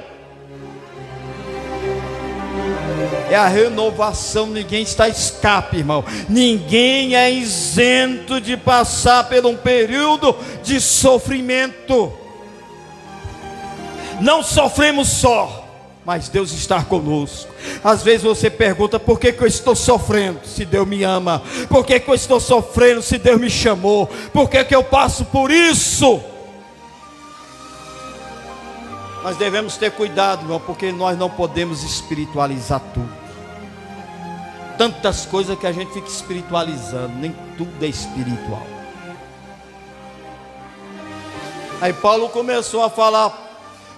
É a renovação. Ninguém está a escape, irmão. Ninguém é isento de passar por um período de sofrimento. Não sofremos só, mas Deus está conosco. Às vezes você pergunta: por que eu estou sofrendo se Deus me ama? Por que eu estou sofrendo se Deus me chamou? Por que eu passo por isso? Nós devemos ter cuidado, irmão, porque nós não podemos espiritualizar tudo. Tantas coisas que a gente fica espiritualizando, nem tudo é espiritual. Aí Paulo começou a falar: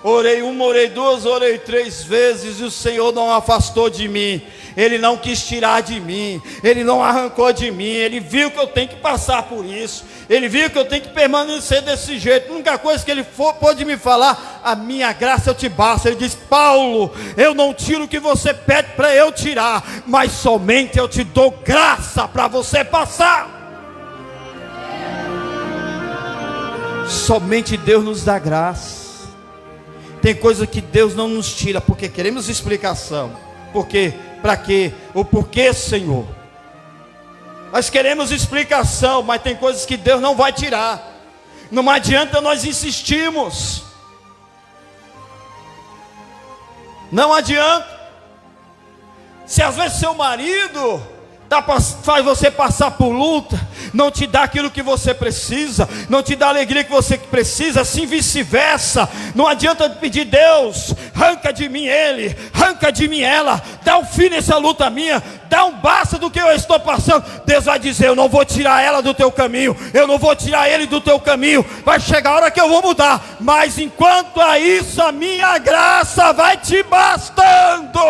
orei uma, orei duas, orei três vezes, e o Senhor não afastou de mim. Ele não quis tirar de mim, Ele não arrancou de mim. Ele viu que eu tenho que passar por isso, Ele viu que eu tenho que permanecer desse jeito. A única coisa que Ele pôde me falar: a minha graça eu te basta. Ele diz: Paulo, eu não tiro o que você pede para eu tirar, mas somente eu te dou graça para você passar. Somente Deus nos dá graça. Tem coisa que Deus não nos tira, porque queremos explicação. Por quê? Para quê? O porquê, Senhor? Nós queremos explicação, mas tem coisas que Deus não vai tirar. Não adianta nós insistirmos. Não adianta. Se às vezes seu marido faz você passar por luta, não te dá aquilo que você precisa, não te dá a alegria que você precisa, assim vice-versa. Não adianta pedir: Deus, arranca de mim ele, arranca de mim ela, dá um fim nessa luta minha, dá um basta do que eu estou passando. Deus vai dizer: eu não vou tirar ela do teu caminho, eu não vou tirar ele do teu caminho. Vai chegar a hora que eu vou mudar, mas enquanto a isso, a minha graça vai te bastando.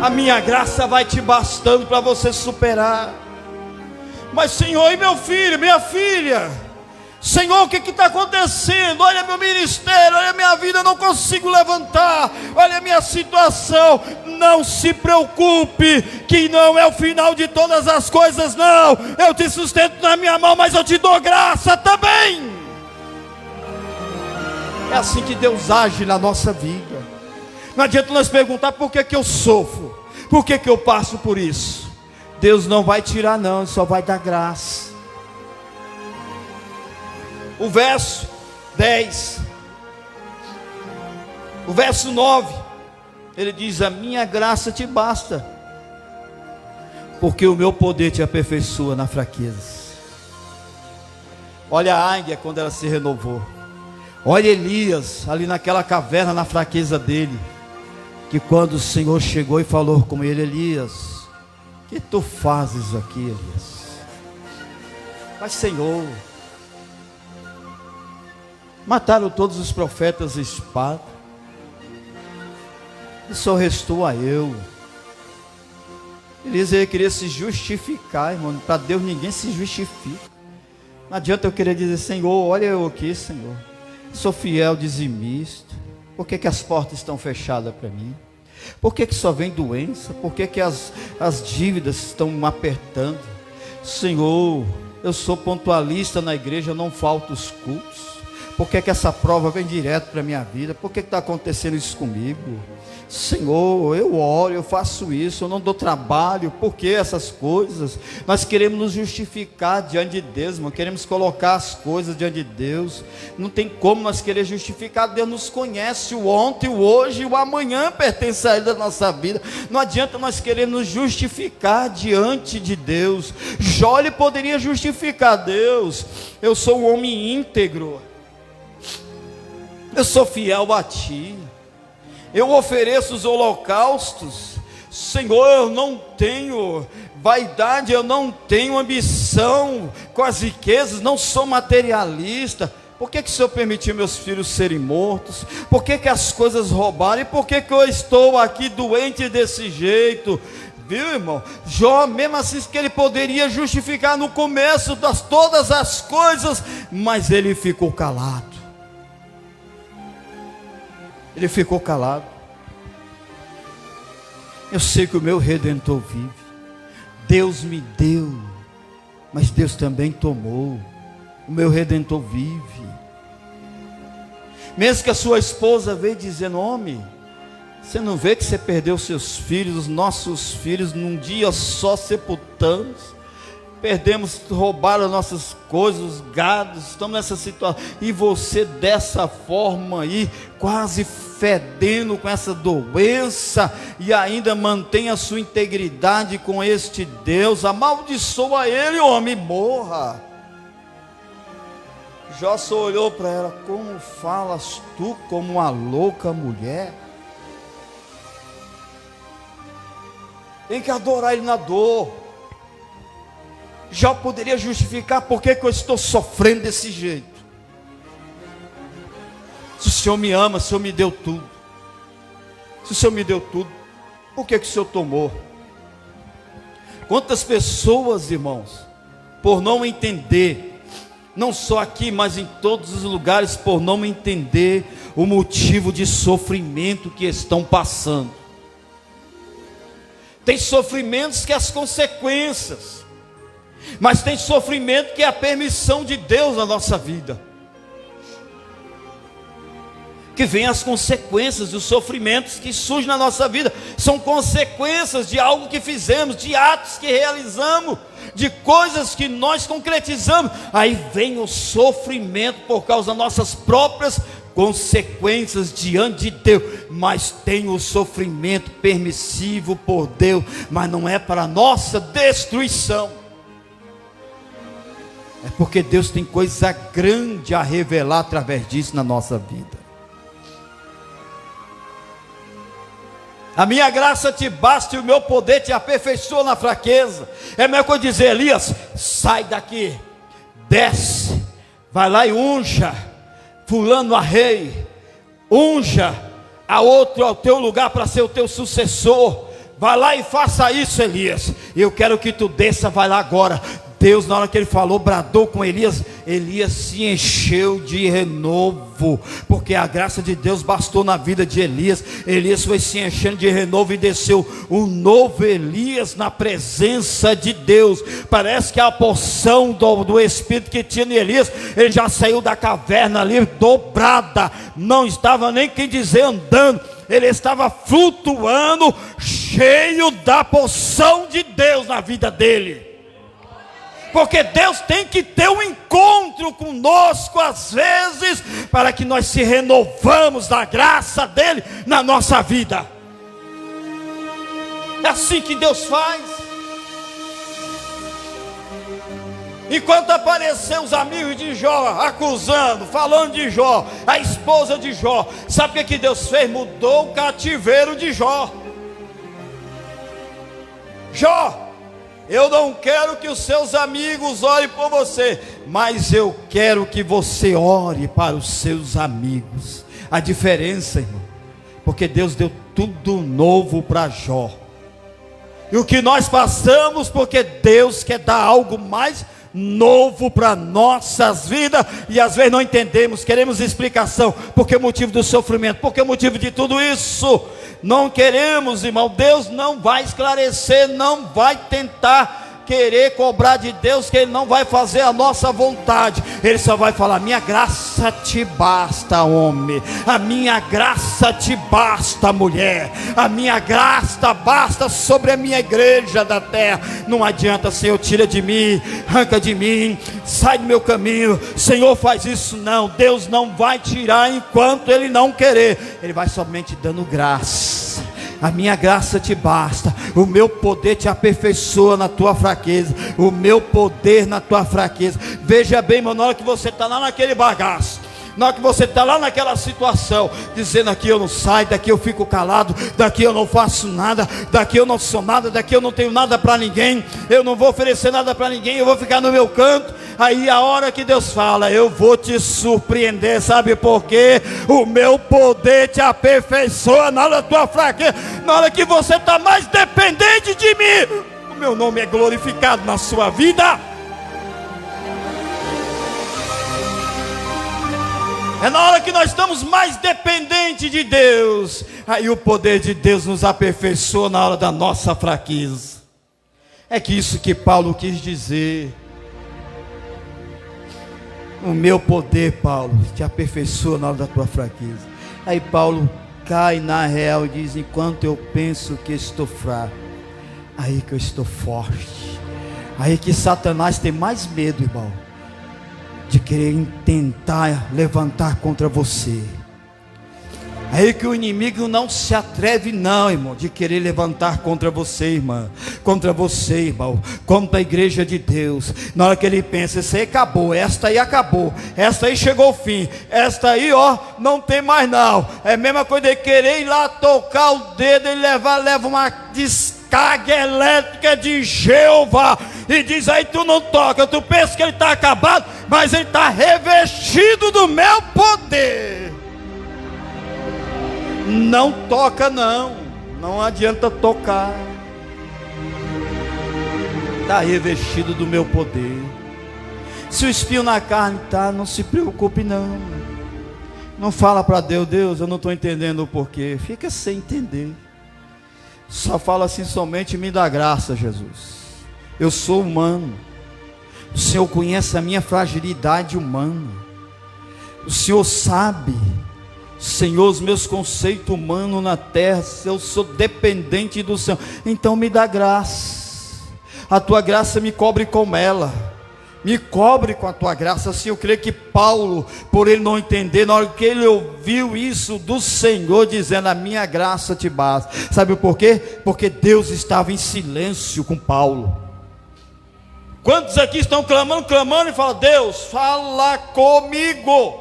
A minha graça vai te bastando para você superar. Mas Senhor, e meu filho, minha filha? Senhor, o que está acontecendo? Olha meu ministério, olha minha vida, eu não consigo levantar. Olha a minha situação. Não se preocupe, que não é o final de todas as coisas, não. Eu te sustento na minha mão, mas eu te dou graça também. É assim que Deus age na nossa vida. Não adianta nós perguntar: por que eu sofro? Por que eu passo por isso? Deus não vai tirar não, só vai dar graça. O verso 10, o verso 9, ele diz: a minha graça te basta, porque o meu poder te aperfeiçoa na fraqueza. Olha a águia quando ela se renovou. Olha Elias ali naquela caverna, na fraqueza dele, que quando o Senhor chegou e falou com ele: Elias, o que tu fazes aqui, Elias? Mas Senhor, mataram todos os profetas à espada, e só restou a eu. Elias, ele queria se justificar, irmão. Para Deus ninguém se justifica. Não adianta eu querer dizer: Senhor, olha eu aqui, Senhor, sou fiel dizimista. Por que as portas estão fechadas para mim? Por que só vem doença? Por que as dívidas estão me apertando? Senhor, eu sou pontualista na igreja, não falto os cultos. Por que essa prova vem direto para a minha vida? Por que está acontecendo isso comigo? Senhor, eu oro, eu faço isso, eu não dou trabalho. Por que essas coisas? Nós queremos nos justificar diante de Deus, irmão. Queremos colocar as coisas diante de Deus. Não tem como nós querer justificar. Deus nos conhece, o ontem, o hoje e o amanhã pertence a Ele da nossa vida. Não adianta nós querer nos justificar diante de Deus. Jó, ele poderia justificar Deus: eu sou um homem íntegro, eu sou fiel a ti, eu ofereço os holocaustos. Senhor, eu não tenho vaidade, eu não tenho ambição com as riquezas, não sou materialista. Por que o Senhor permitiu meus filhos serem mortos? Por que as coisas roubaram? E por que eu estou aqui doente desse jeito? Viu, irmão? Jó, mesmo assim, que ele poderia justificar no começo das todas as coisas, mas ele ficou calado. Ele ficou calado. Eu sei que o meu Redentor vive. Deus me deu, mas Deus também tomou. O meu Redentor vive. Mesmo que a sua esposa veio dizendo: homem, você não vê que você perdeu seus filhos, os nossos filhos, num dia só sepultamos, perdemos, roubaram as nossas coisas, os gados, estamos nessa situação, e você dessa forma aí, quase fedendo com essa doença, e ainda mantém a sua integridade com este Deus, amaldiçoa ele, homem, morra. Jó só olhou para ela: como falas tu como uma louca mulher? Tem que adorar ele na dor. Jó poderia justificar por que eu estou sofrendo desse jeito. Se o Senhor me ama, se o Senhor me deu tudo. Se o Senhor me deu tudo, por que o Senhor tomou? Quantas pessoas, irmãos, por não entender, não só aqui, mas em todos os lugares, por não entender o motivo de sofrimento que estão passando. Tem sofrimentos que as consequências, mas tem sofrimento que é a permissão de Deus na nossa vida. Que vem as consequências dos sofrimentos que surgem na nossa vida, são consequências de algo que fizemos, de atos que realizamos, de coisas que nós concretizamos. Aí vem o sofrimento por causa das nossas próprias consequências diante de Deus. Mas tem o sofrimento permissivo por Deus, mas não é para a nossa destruição. É porque Deus tem coisa grande a revelar através disso na nossa vida. A minha graça te basta e o meu poder te aperfeiçoa na fraqueza. É melhor que eu dizer: Elias, sai daqui, desce, vai lá e unja fulano a rei, unja a outro ao teu lugar para ser o teu sucessor. Vai lá e faça isso, Elias. Eu quero que tu desça, vai lá agora. Deus, na hora que ele falou, bradou com Elias. Elias se encheu de renovo, porque a graça de Deus bastou na vida de Elias. Elias foi se enchendo de renovo e desceu um novo Elias na presença de Deus. Parece que a porção do Espírito que tinha em Elias, ele já saiu da caverna ali dobrada, não estava nem quem dizer andando, ele estava flutuando, cheio da porção de Deus na vida dele. Porque Deus tem que ter um encontro conosco às vezes, para que nós se renovamos da graça dele na nossa vida. É assim que Deus faz. Enquanto apareceram os amigos de Jó, acusando, falando de Jó, a esposa de Jó, sabe o que Deus fez? Mudou o cativeiro de Jó. Jó, eu não quero que os seus amigos orem por você, mas eu quero que você ore para os seus amigos. A diferença, irmão, porque Deus deu tudo novo para Jó. E o que nós passamos, porque Deus quer dar algo mais novo para nossas vidas, e às vezes não entendemos, queremos explicação, porque o motivo do sofrimento, porque o motivo de tudo isso, não queremos, irmão. Deus não vai esclarecer, não vai tentar querer cobrar de Deus, que Ele não vai fazer a nossa vontade. Ele só vai falar: minha graça te basta, homem, a minha graça te basta, mulher, a minha graça basta sobre a minha igreja da terra. Não adianta, Senhor, tira de mim, arranca de mim, sai do meu caminho, Senhor, faz isso. Não, Deus não vai tirar enquanto Ele não querer. Ele vai somente dando graça. A minha graça te basta, o meu poder te aperfeiçoa na tua fraqueza, o meu poder na tua fraqueza. Veja bem, irmão, na hora que você está lá naquele bagaço, Na hora que você está lá naquela situação, dizendo: aqui eu não saio, daqui eu fico calado, daqui eu não faço nada, daqui eu não sou nada, daqui eu não tenho nada para ninguém, eu não vou oferecer nada para ninguém, eu vou ficar no meu canto. Aí a hora que Deus fala: eu vou te surpreender, sabe por quê? O meu poder te aperfeiçoa na hora da tua fraqueza. Na hora que você está mais dependente de mim, o meu nome é glorificado na sua vida. É na hora que nós estamos mais dependentes de Deus, aí o poder de Deus nos aperfeiçoa na hora da nossa fraqueza. É que isso que Paulo quis dizer. O meu poder, Paulo, te aperfeiçoa na hora da tua fraqueza. Aí Paulo cai na real e diz: enquanto eu penso que estou fraco, aí que eu estou forte. Aí que Satanás tem mais medo, irmão, de querer tentar levantar contra você. Aí que o inimigo não se atreve não, irmão, de querer levantar contra você, irmã, contra você, irmão, contra a igreja de Deus. Na hora que ele pensa: isso aí acabou, esta aí acabou, esta aí chegou ao fim, esta aí, ó, não tem mais não. É a mesma coisa de querer ir lá tocar o dedo e leva uma descarga elétrica de Jeová, e diz: aí tu não toca, tu pensa que ele está acabado, mas ele está revestido do meu poder. Não toca não, não adianta tocar, está revestido do meu poder. Se o espinho na carne está, não se preocupe não. Não fala para Deus: Deus, eu não estou entendendo o porquê. Fica sem entender. Só fala assim somente: me dá graça, Jesus. Eu sou humano. O Senhor conhece a minha fragilidade humana. O Senhor sabe, Senhor, os meus conceitos humanos na terra. Eu sou dependente do Senhor. Então me dá graça. A tua graça me cobre com ela. Me cobre com a tua graça. Assim eu creio que Paulo, por ele não entender, na hora que ele ouviu isso do Senhor, dizendo: a minha graça te basta. Sabe por quê? Porque Deus estava em silêncio com Paulo. Quantos aqui estão clamando e falam: Deus, fala comigo?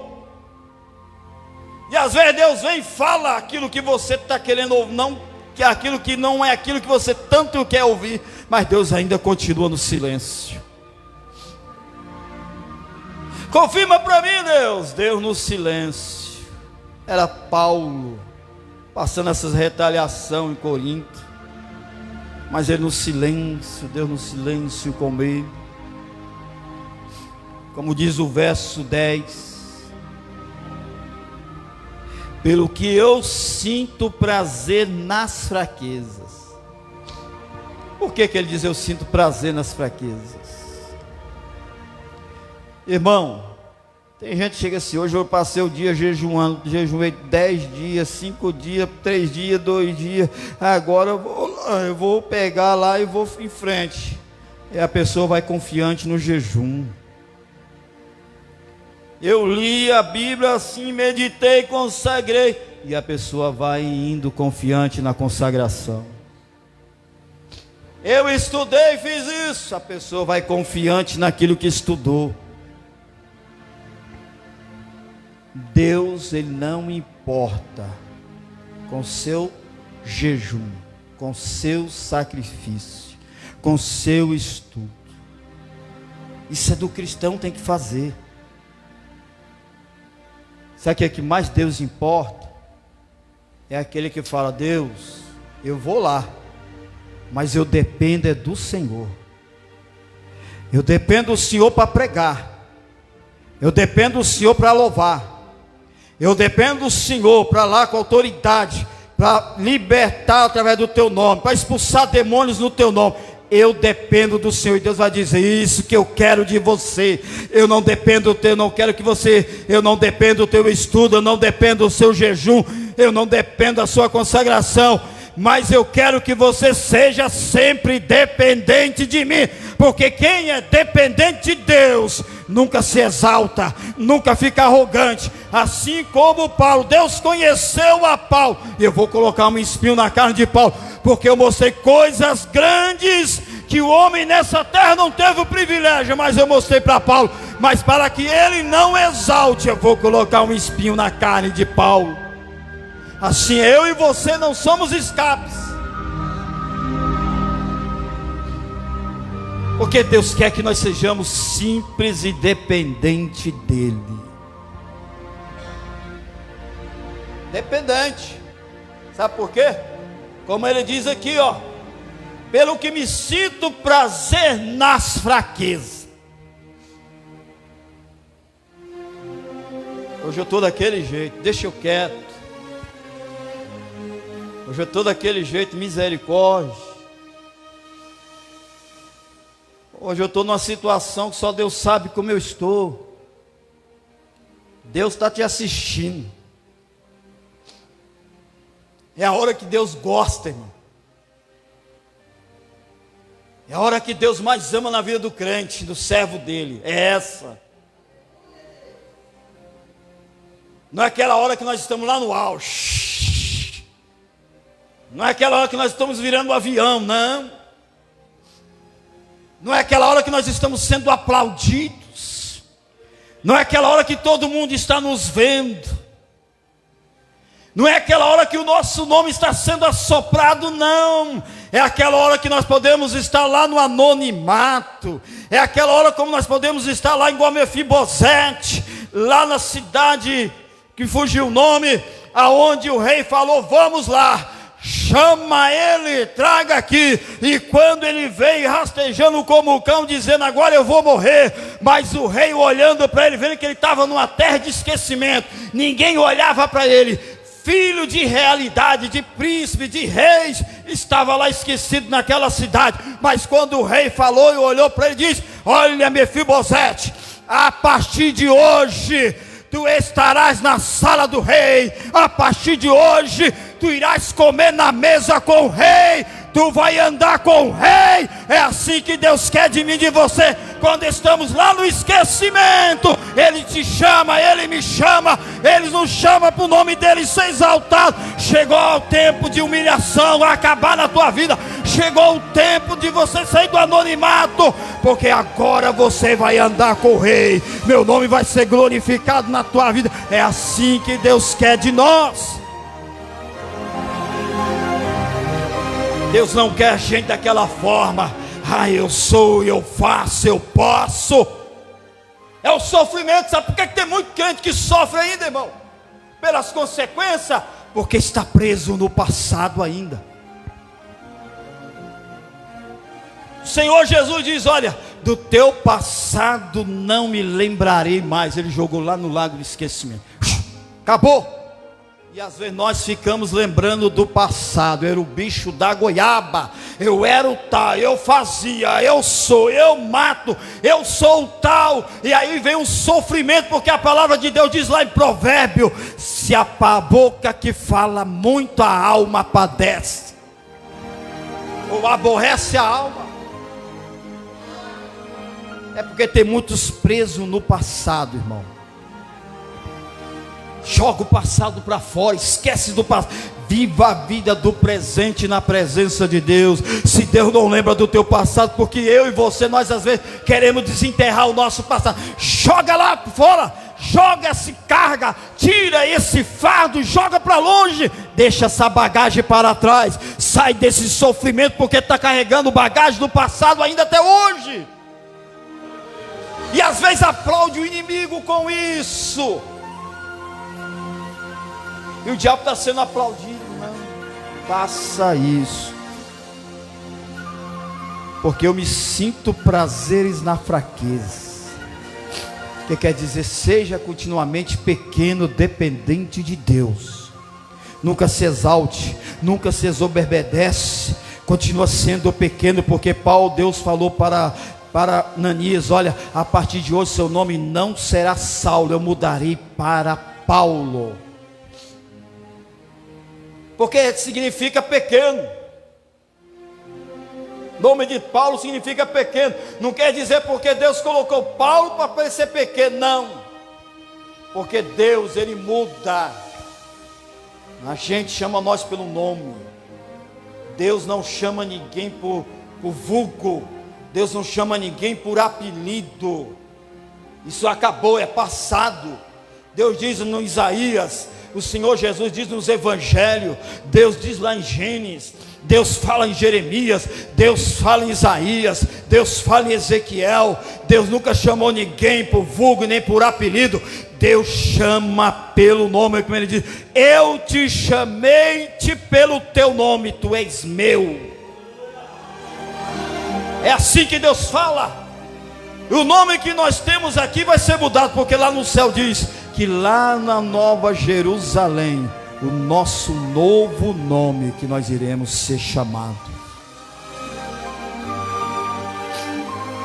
E às vezes Deus vem e fala aquilo que você está querendo ouvir, não, que é aquilo que não é aquilo que você tanto quer ouvir, mas Deus ainda continua no silêncio. Confirma para mim, Deus. Deus no silêncio. Era Paulo passando essas retaliações em Corinto, mas ele no silêncio, Deus no silêncio com ele. Como diz o verso 10: pelo que eu sinto prazer nas fraquezas. Por que ele diz: eu sinto prazer nas fraquezas? Irmão, tem gente que chega assim: hoje eu passei o dia jejuando, jejuei 10 dias, 5 dias, 3 dias, 2 dias, agora eu vou pegar lá e vou em frente. E a pessoa vai confiante no jejum. Eu li a Bíblia assim, meditei, consagrei, e a pessoa vai indo confiante na consagração. Eu estudei e fiz isso, a pessoa vai confiante naquilo que estudou. Deus, ele não importa com seu jejum, com seu sacrifício, com seu estudo. Isso é do cristão, tem que fazer. Sabe o que é que mais Deus importa? É aquele que fala: Deus, eu vou lá, mas eu dependo é do Senhor. Eu dependo do Senhor para pregar. Eu dependo do Senhor para louvar. Eu dependo do Senhor para lá com autoridade, para libertar através do teu nome, para expulsar demônios no teu nome. Eu dependo do Senhor. E Deus vai dizer: isso que eu quero de você. Eu não dependo do teu, não quero que você, eu não dependo do teu estudo, eu não dependo do seu jejum, eu não dependo da sua consagração, mas eu quero que você seja sempre dependente de mim, porque quem é dependente de Deus nunca se exalta, nunca fica arrogante. Assim como Paulo, Deus conheceu a Paulo. Eu vou colocar um espinho na carne de Paulo, porque eu mostrei coisas grandes que o homem nessa terra não teve o privilégio, mas eu mostrei para Paulo, mas para que ele não exalte, eu vou colocar um espinho na carne de Paulo. Assim eu e você não somos escapes, porque Deus quer que nós sejamos simples e dependentes dele. Dependente, sabe por quê? Como ele diz aqui, ó, pelo que me sinto prazer nas fraquezas. Hoje eu estou daquele jeito, deixa eu quieto. Hoje eu estou daquele jeito, misericórdia. Hoje eu estou numa situação que só Deus sabe como eu estou. Deus está te assistindo. É a hora que Deus gosta, irmão. É a hora que Deus mais ama na vida do crente, do servo dele. É essa. Não é aquela hora que nós estamos lá no auge. Não é aquela hora que nós estamos virando o avião, não. Não é aquela hora que nós estamos sendo aplaudidos. Não é aquela hora que todo mundo está nos vendo. Não é aquela hora que o nosso nome está sendo assoprado, não. É aquela hora que nós podemos estar lá no anonimato. É aquela hora como nós podemos estar lá igual Mefibosete, lá na cidade que fugiu o nome, aonde o rei falou, vamos lá, chama ele, traga aqui. E quando ele veio rastejando como o cão, dizendo, agora eu vou morrer. Mas o rei olhando para ele, vendo que ele estava numa terra de esquecimento, ninguém olhava para ele. Filho de realidade, de príncipe, de reis, estava lá esquecido naquela cidade. Mas quando o rei falou e olhou para ele, disse, olha Mefibosete, a partir de hoje tu estarás na sala do rei. A partir de hoje tu irás comer na mesa com o rei, tu vai andar com o rei. É assim que Deus quer de mim e de você. Quando estamos lá no esquecimento, Ele te chama, Ele me chama, Ele nos chama para o nome dEle ser exaltado. Chegou o tempo de humilhação acabar na tua vida. Chegou o tempo de você sair do anonimato, porque agora você vai andar com o rei. Meu nome vai ser glorificado na tua vida. É assim que Deus quer de nós. Deus não quer a gente daquela forma. Eu sou, eu faço, eu posso. É o sofrimento. Sabe por que tem muito crente que sofre ainda, irmão? Pelas consequências. Porque está preso no passado ainda. O Senhor Jesus diz, olha, do teu passado não me lembrarei mais. Ele jogou lá no lago do esquecimento. Acabou. E às vezes nós ficamos lembrando do passado. Eu era o bicho da goiaba, eu era o tal, eu fazia, eu sou, eu mato, eu sou o tal. E aí vem um sofrimento, porque a palavra de Deus diz lá em Provérbio, se a boca que fala muito, a alma padece, ou aborrece a alma. É porque tem muitos presos no passado, irmão. Joga o passado para fora, esquece do passado. Viva a vida do presente na presença de Deus. Se Deus não lembra do teu passado, porque eu e você, nós às vezes queremos desenterrar o nosso passado. Joga lá fora, joga essa carga, tira esse fardo, joga para longe. Deixa essa bagagem para trás. Sai desse sofrimento, porque está carregando bagagem do passado ainda até hoje. E às vezes aplaude o inimigo com isso. E o diabo está sendo aplaudido. Não faça isso, porque eu me sinto prazeres na fraqueza. Que quer dizer, seja continuamente pequeno, dependente de Deus. Nunca se exalte, nunca se exoberbedece. Continua sendo pequeno, porque Deus falou para Ananias, olha, a partir de hoje seu nome não será Saulo, eu mudarei para Paulo. Porque significa pequeno. O nome de Paulo significa pequeno. Não quer dizer porque Deus colocou Paulo para parecer pequeno, não. Porque Deus, Ele muda. A gente chama nós pelo nome. Deus não chama ninguém por vulgo. Deus não chama ninguém por apelido. Isso acabou, é passado. Deus diz no Isaías, o Senhor Jesus diz nos Evangelhos, Deus diz lá em Gênesis, Deus fala em Jeremias, Deus fala em Isaías, Deus fala em Ezequiel. Deus nunca chamou ninguém por vulgo nem por apelido. Deus chama pelo nome, como ele diz: eu te chamei-te pelo teu nome, tu és meu. É assim que Deus fala. E o nome que nós temos aqui vai ser mudado, porque lá no céu diz que lá na Nova Jerusalém, o nosso novo nome que nós iremos ser chamados.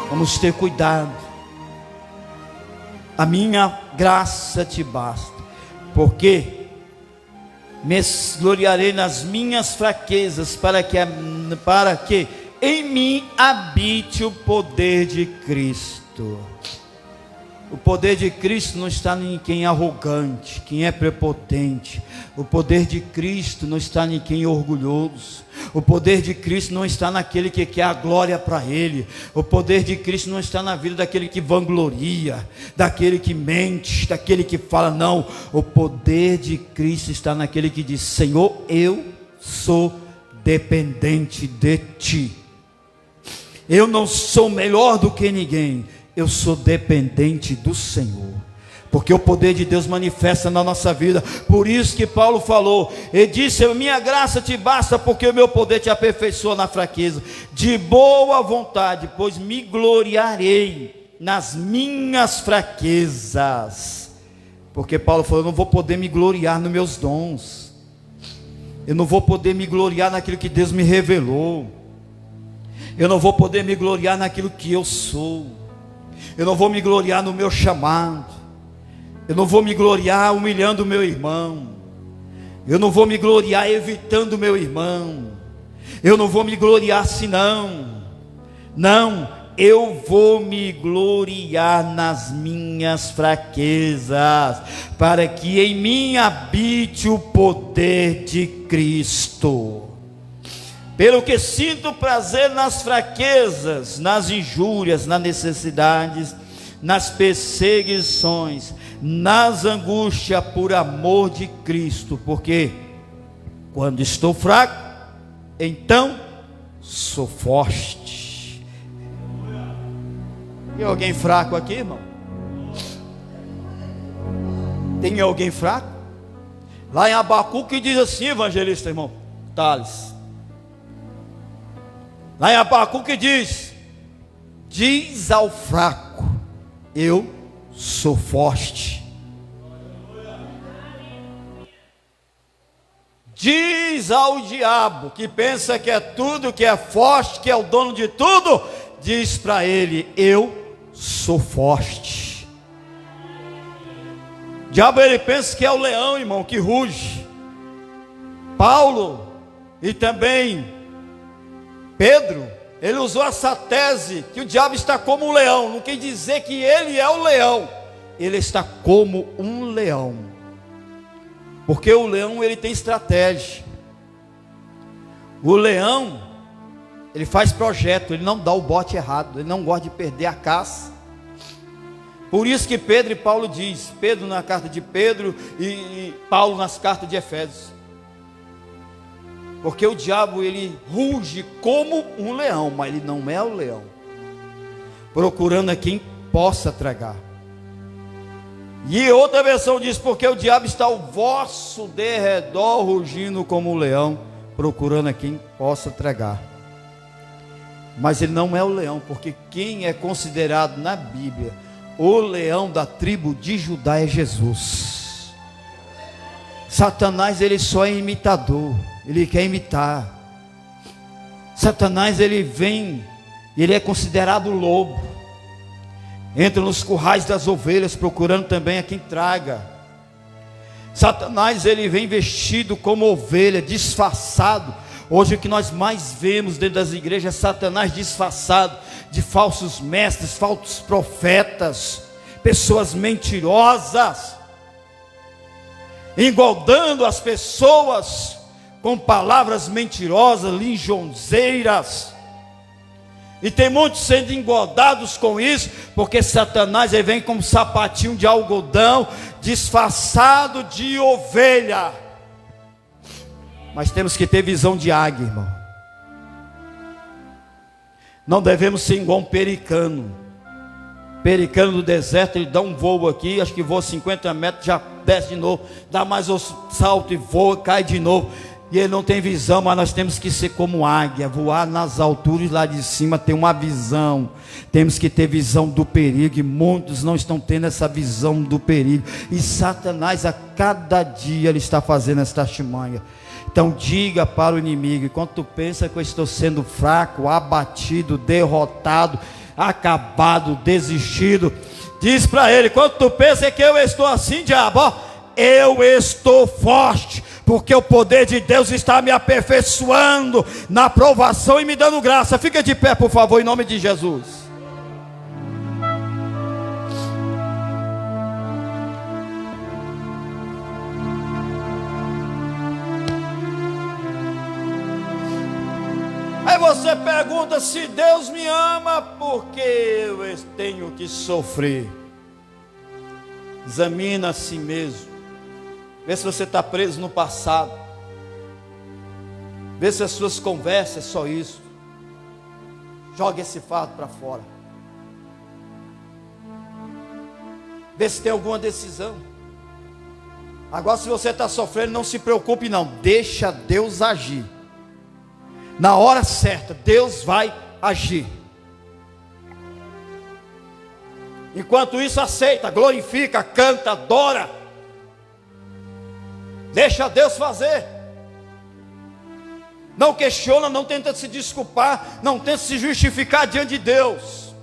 Vamos ter cuidado. A minha graça te basta, porque me gloriarei nas minhas fraquezas, para que em mim habite o poder de Cristo. O poder de Cristo não está em quem é arrogante, quem é prepotente. O poder de Cristo não está em quem é orgulhoso. O poder de Cristo não está naquele que quer a glória para Ele. O poder de Cristo não está na vida daquele que vangloria, daquele que mente, daquele que fala. Não, o poder de Cristo está naquele que diz: Senhor, eu sou dependente de Ti. Eu não sou melhor do que ninguém, eu sou dependente do Senhor, porque o poder de Deus manifesta na nossa vida. Por isso que Paulo falou, ele disse: minha graça te basta, porque o meu poder te aperfeiçoa na fraqueza. De boa vontade, pois me gloriarei nas minhas fraquezas. Porque Paulo falou: eu não vou poder me gloriar nos meus dons, eu não vou poder me gloriar naquilo que Deus me revelou, eu não vou poder me gloriar naquilo que eu sou, eu não vou me gloriar no meu chamado, eu não vou me gloriar humilhando o meu irmão, eu não vou me gloriar evitando o meu irmão, eu não vou me gloriar assim, não, eu vou me gloriar nas minhas fraquezas, para que em mim habite o poder de Cristo. Pelo que sinto prazer nas fraquezas, nas injúrias, nas necessidades, nas perseguições, nas angústias, por amor de Cristo, porque quando estou fraco, então sou forte. Tem alguém fraco aqui, irmão? Tem alguém fraco? Lá em Abacuque diz assim, evangelista, irmão Thales. Lá em Abacuque diz ao fraco: eu sou forte. Diz ao diabo, que pensa que é tudo, que é forte, que é o dono de tudo, diz para ele: eu sou forte. O diabo, ele pensa que é o leão, irmão, que ruge. Paulo e também Pedro, ele usou essa tese, que o diabo está como um leão. Não quer dizer que ele é o leão, ele está como um leão, porque o leão, ele tem estratégia. O leão, ele faz projeto, ele não dá o bote errado, ele não gosta de perder a caça. Por isso que Pedro e Paulo diz, Pedro na carta de Pedro e Paulo nas cartas de Efésios, porque o diabo, ele ruge como um leão, mas ele não é o leão, procurando a quem possa tragar. E outra versão diz: porque o diabo está ao vosso derredor, rugindo como um leão, procurando a quem possa tragar. Mas ele não é o leão, porque quem é considerado na Bíblia o leão da tribo de Judá é Jesus. Satanás, ele só é imitador, ele quer imitar. Satanás, ele vem, ele é considerado lobo, entra nos currais das ovelhas, procurando também a quem traga. Satanás, ele vem vestido como ovelha, disfarçado. Hoje o que nós mais vemos dentro das igrejas é Satanás disfarçado de falsos mestres, falsos profetas, pessoas mentirosas, engodando as pessoas com palavras mentirosas, lisonjeiras. E tem muitos sendo engordados com isso, porque Satanás ele vem com um sapatinho de algodão, disfarçado de ovelha. Mas temos que ter visão de águia, irmão. Não devemos ser igual um pericano. Pericano do deserto, ele dá um voo aqui, acho que voa 50 metros, já desce de novo, dá mais um salto e voa, cai de novo. E ele não tem visão, mas nós temos que ser como águia, voar nas alturas lá de cima, ter uma visão. Temos que ter visão do perigo, e muitos não estão tendo essa visão do perigo. E Satanás a cada dia ele está fazendo esta artimanha. Então diga para o inimigo: enquanto tu pensa que eu estou sendo fraco, abatido, derrotado, acabado, desistido, diz para ele: quando tu pensa que eu estou assim, diabo, ó, eu estou forte, porque o poder de Deus está me aperfeiçoando na aprovação e me dando graça. Fica de pé, por favor, em nome de Jesus. Aí você pergunta: se Deus me ama, por que eu tenho que sofrer? Examina a si mesmo. Vê se você está preso no passado. Vê se as suas conversas é só isso. Joga esse fardo para fora. Vê se tem alguma decisão. Agora, se você está sofrendo, não se preocupe não. Deixa Deus agir. Na hora certa, Deus vai agir. Enquanto isso, aceita, glorifica, canta, adora. Deixa Deus fazer. Não questiona, não tenta se desculpar, não tenta se justificar diante de Deus.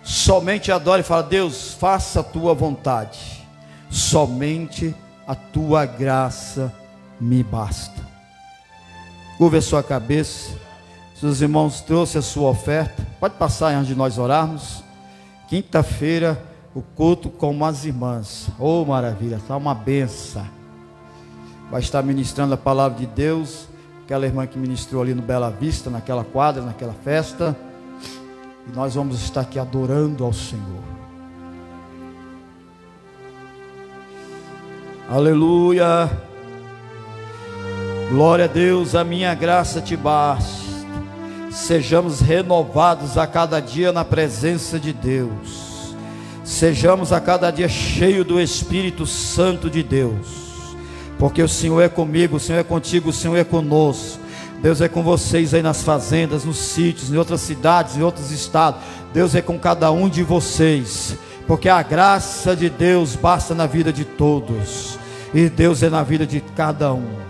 Somente adora e fala: Deus, faça a tua vontade. Somente a tua graça me basta. Curva a sua cabeça. Se os irmãos trouxeram a sua oferta, pode passar antes de nós orarmos. Quinta-feira, o culto com as irmãs. Oh, maravilha, está uma benção. Vai estar ministrando a palavra de Deus. Aquela irmã que ministrou ali no Bela Vista, naquela quadra, naquela festa. E nós vamos estar aqui adorando ao Senhor. Aleluia. Glória a Deus, a minha graça te basta. Sejamos renovados a cada dia na presença de Deus. Sejamos a cada dia cheios do Espírito Santo de Deus. Porque o Senhor é comigo, o Senhor é contigo, o Senhor é conosco. Deus é com vocês aí nas fazendas, nos sítios, em outras cidades, em outros estados. Deus é com cada um de vocês. Porque a graça de Deus basta na vida de todos. E Deus é na vida de cada um.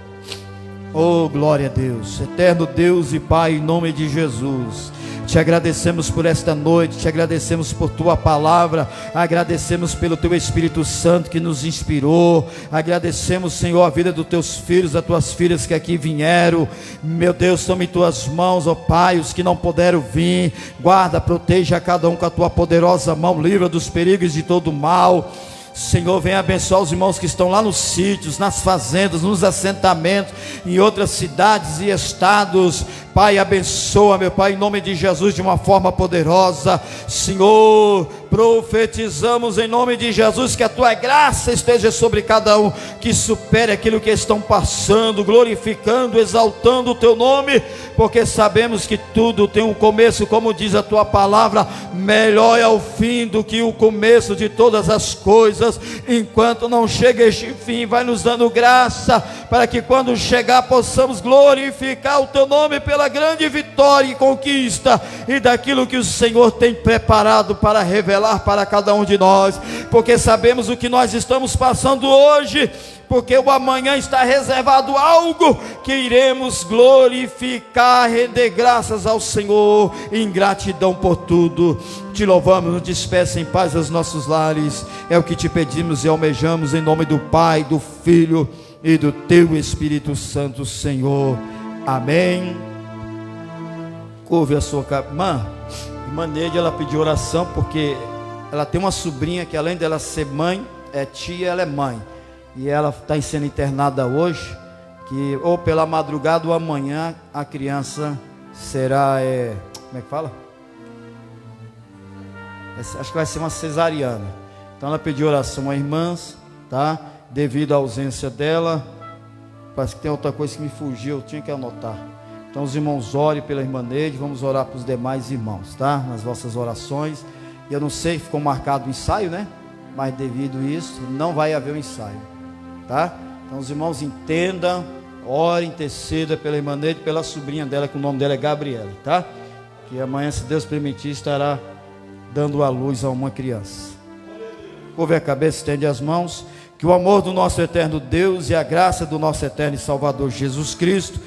Oh, glória a Deus, eterno Deus e Pai, em nome de Jesus, te agradecemos por esta noite, te agradecemos por tua palavra, agradecemos pelo teu Espírito Santo que nos inspirou, agradecemos, Senhor, a vida dos teus filhos, as tuas filhas que aqui vieram. Meu Deus, tome em tuas mãos, ó Pai, os que não puderam vir, guarda, proteja cada um com a tua poderosa mão, livra dos perigos de todo mal. Senhor, venha abençoar os irmãos que estão lá nos sítios, nas fazendas, nos assentamentos, em outras cidades e estados. Pai, abençoa, meu Pai, em nome de Jesus, de uma forma poderosa. Senhor, profetizamos em nome de Jesus que a tua graça esteja sobre cada um, que supere aquilo que estão passando, glorificando, exaltando o teu nome, porque sabemos que tudo tem um começo, como diz a tua palavra: melhor é o fim do que o começo de todas as coisas. Enquanto não chega este fim, vai nos dando graça, para que quando chegar possamos glorificar o teu nome pela grande vitória e conquista, e daquilo que o Senhor tem preparado para revelar para cada um de nós, porque sabemos o que nós estamos passando hoje, porque o amanhã está reservado algo que iremos glorificar, render graças ao Senhor, em gratidão por tudo. Te louvamos, nos despeça em paz aos nossos lares, é o que te pedimos e almejamos, em nome do Pai, do Filho e do teu Espírito Santo, Senhor. Amém. Curve a sua cabeça. Irmã Neide, ela pediu oração, porque ela tem uma sobrinha que, além dela ser mãe, é tia, ela é mãe. E ela está sendo internada hoje, que ou pela madrugada ou amanhã a criança será, como é que fala? Acho que vai ser uma cesariana. Então ela pediu oração às irmãs, tá? Devido à ausência dela, parece que tem outra coisa que me fugiu, eu tinha que anotar. Então os irmãos orem pela irmã Neide, vamos orar para os demais irmãos, tá? Nas vossas orações. E eu não sei, ficou marcado o ensaio, né? Mas devido a isso, não vai haver o ensaio, tá? Então os irmãos entendam, orem, interceda pela irmã Neide, pela sobrinha dela, que o nome dela é Gabriela, tá? Que amanhã, se Deus permitir, estará dando a luz a uma criança. Curve a cabeça, estende as mãos. Que o amor do nosso eterno Deus e a graça do nosso eterno e Salvador Jesus Cristo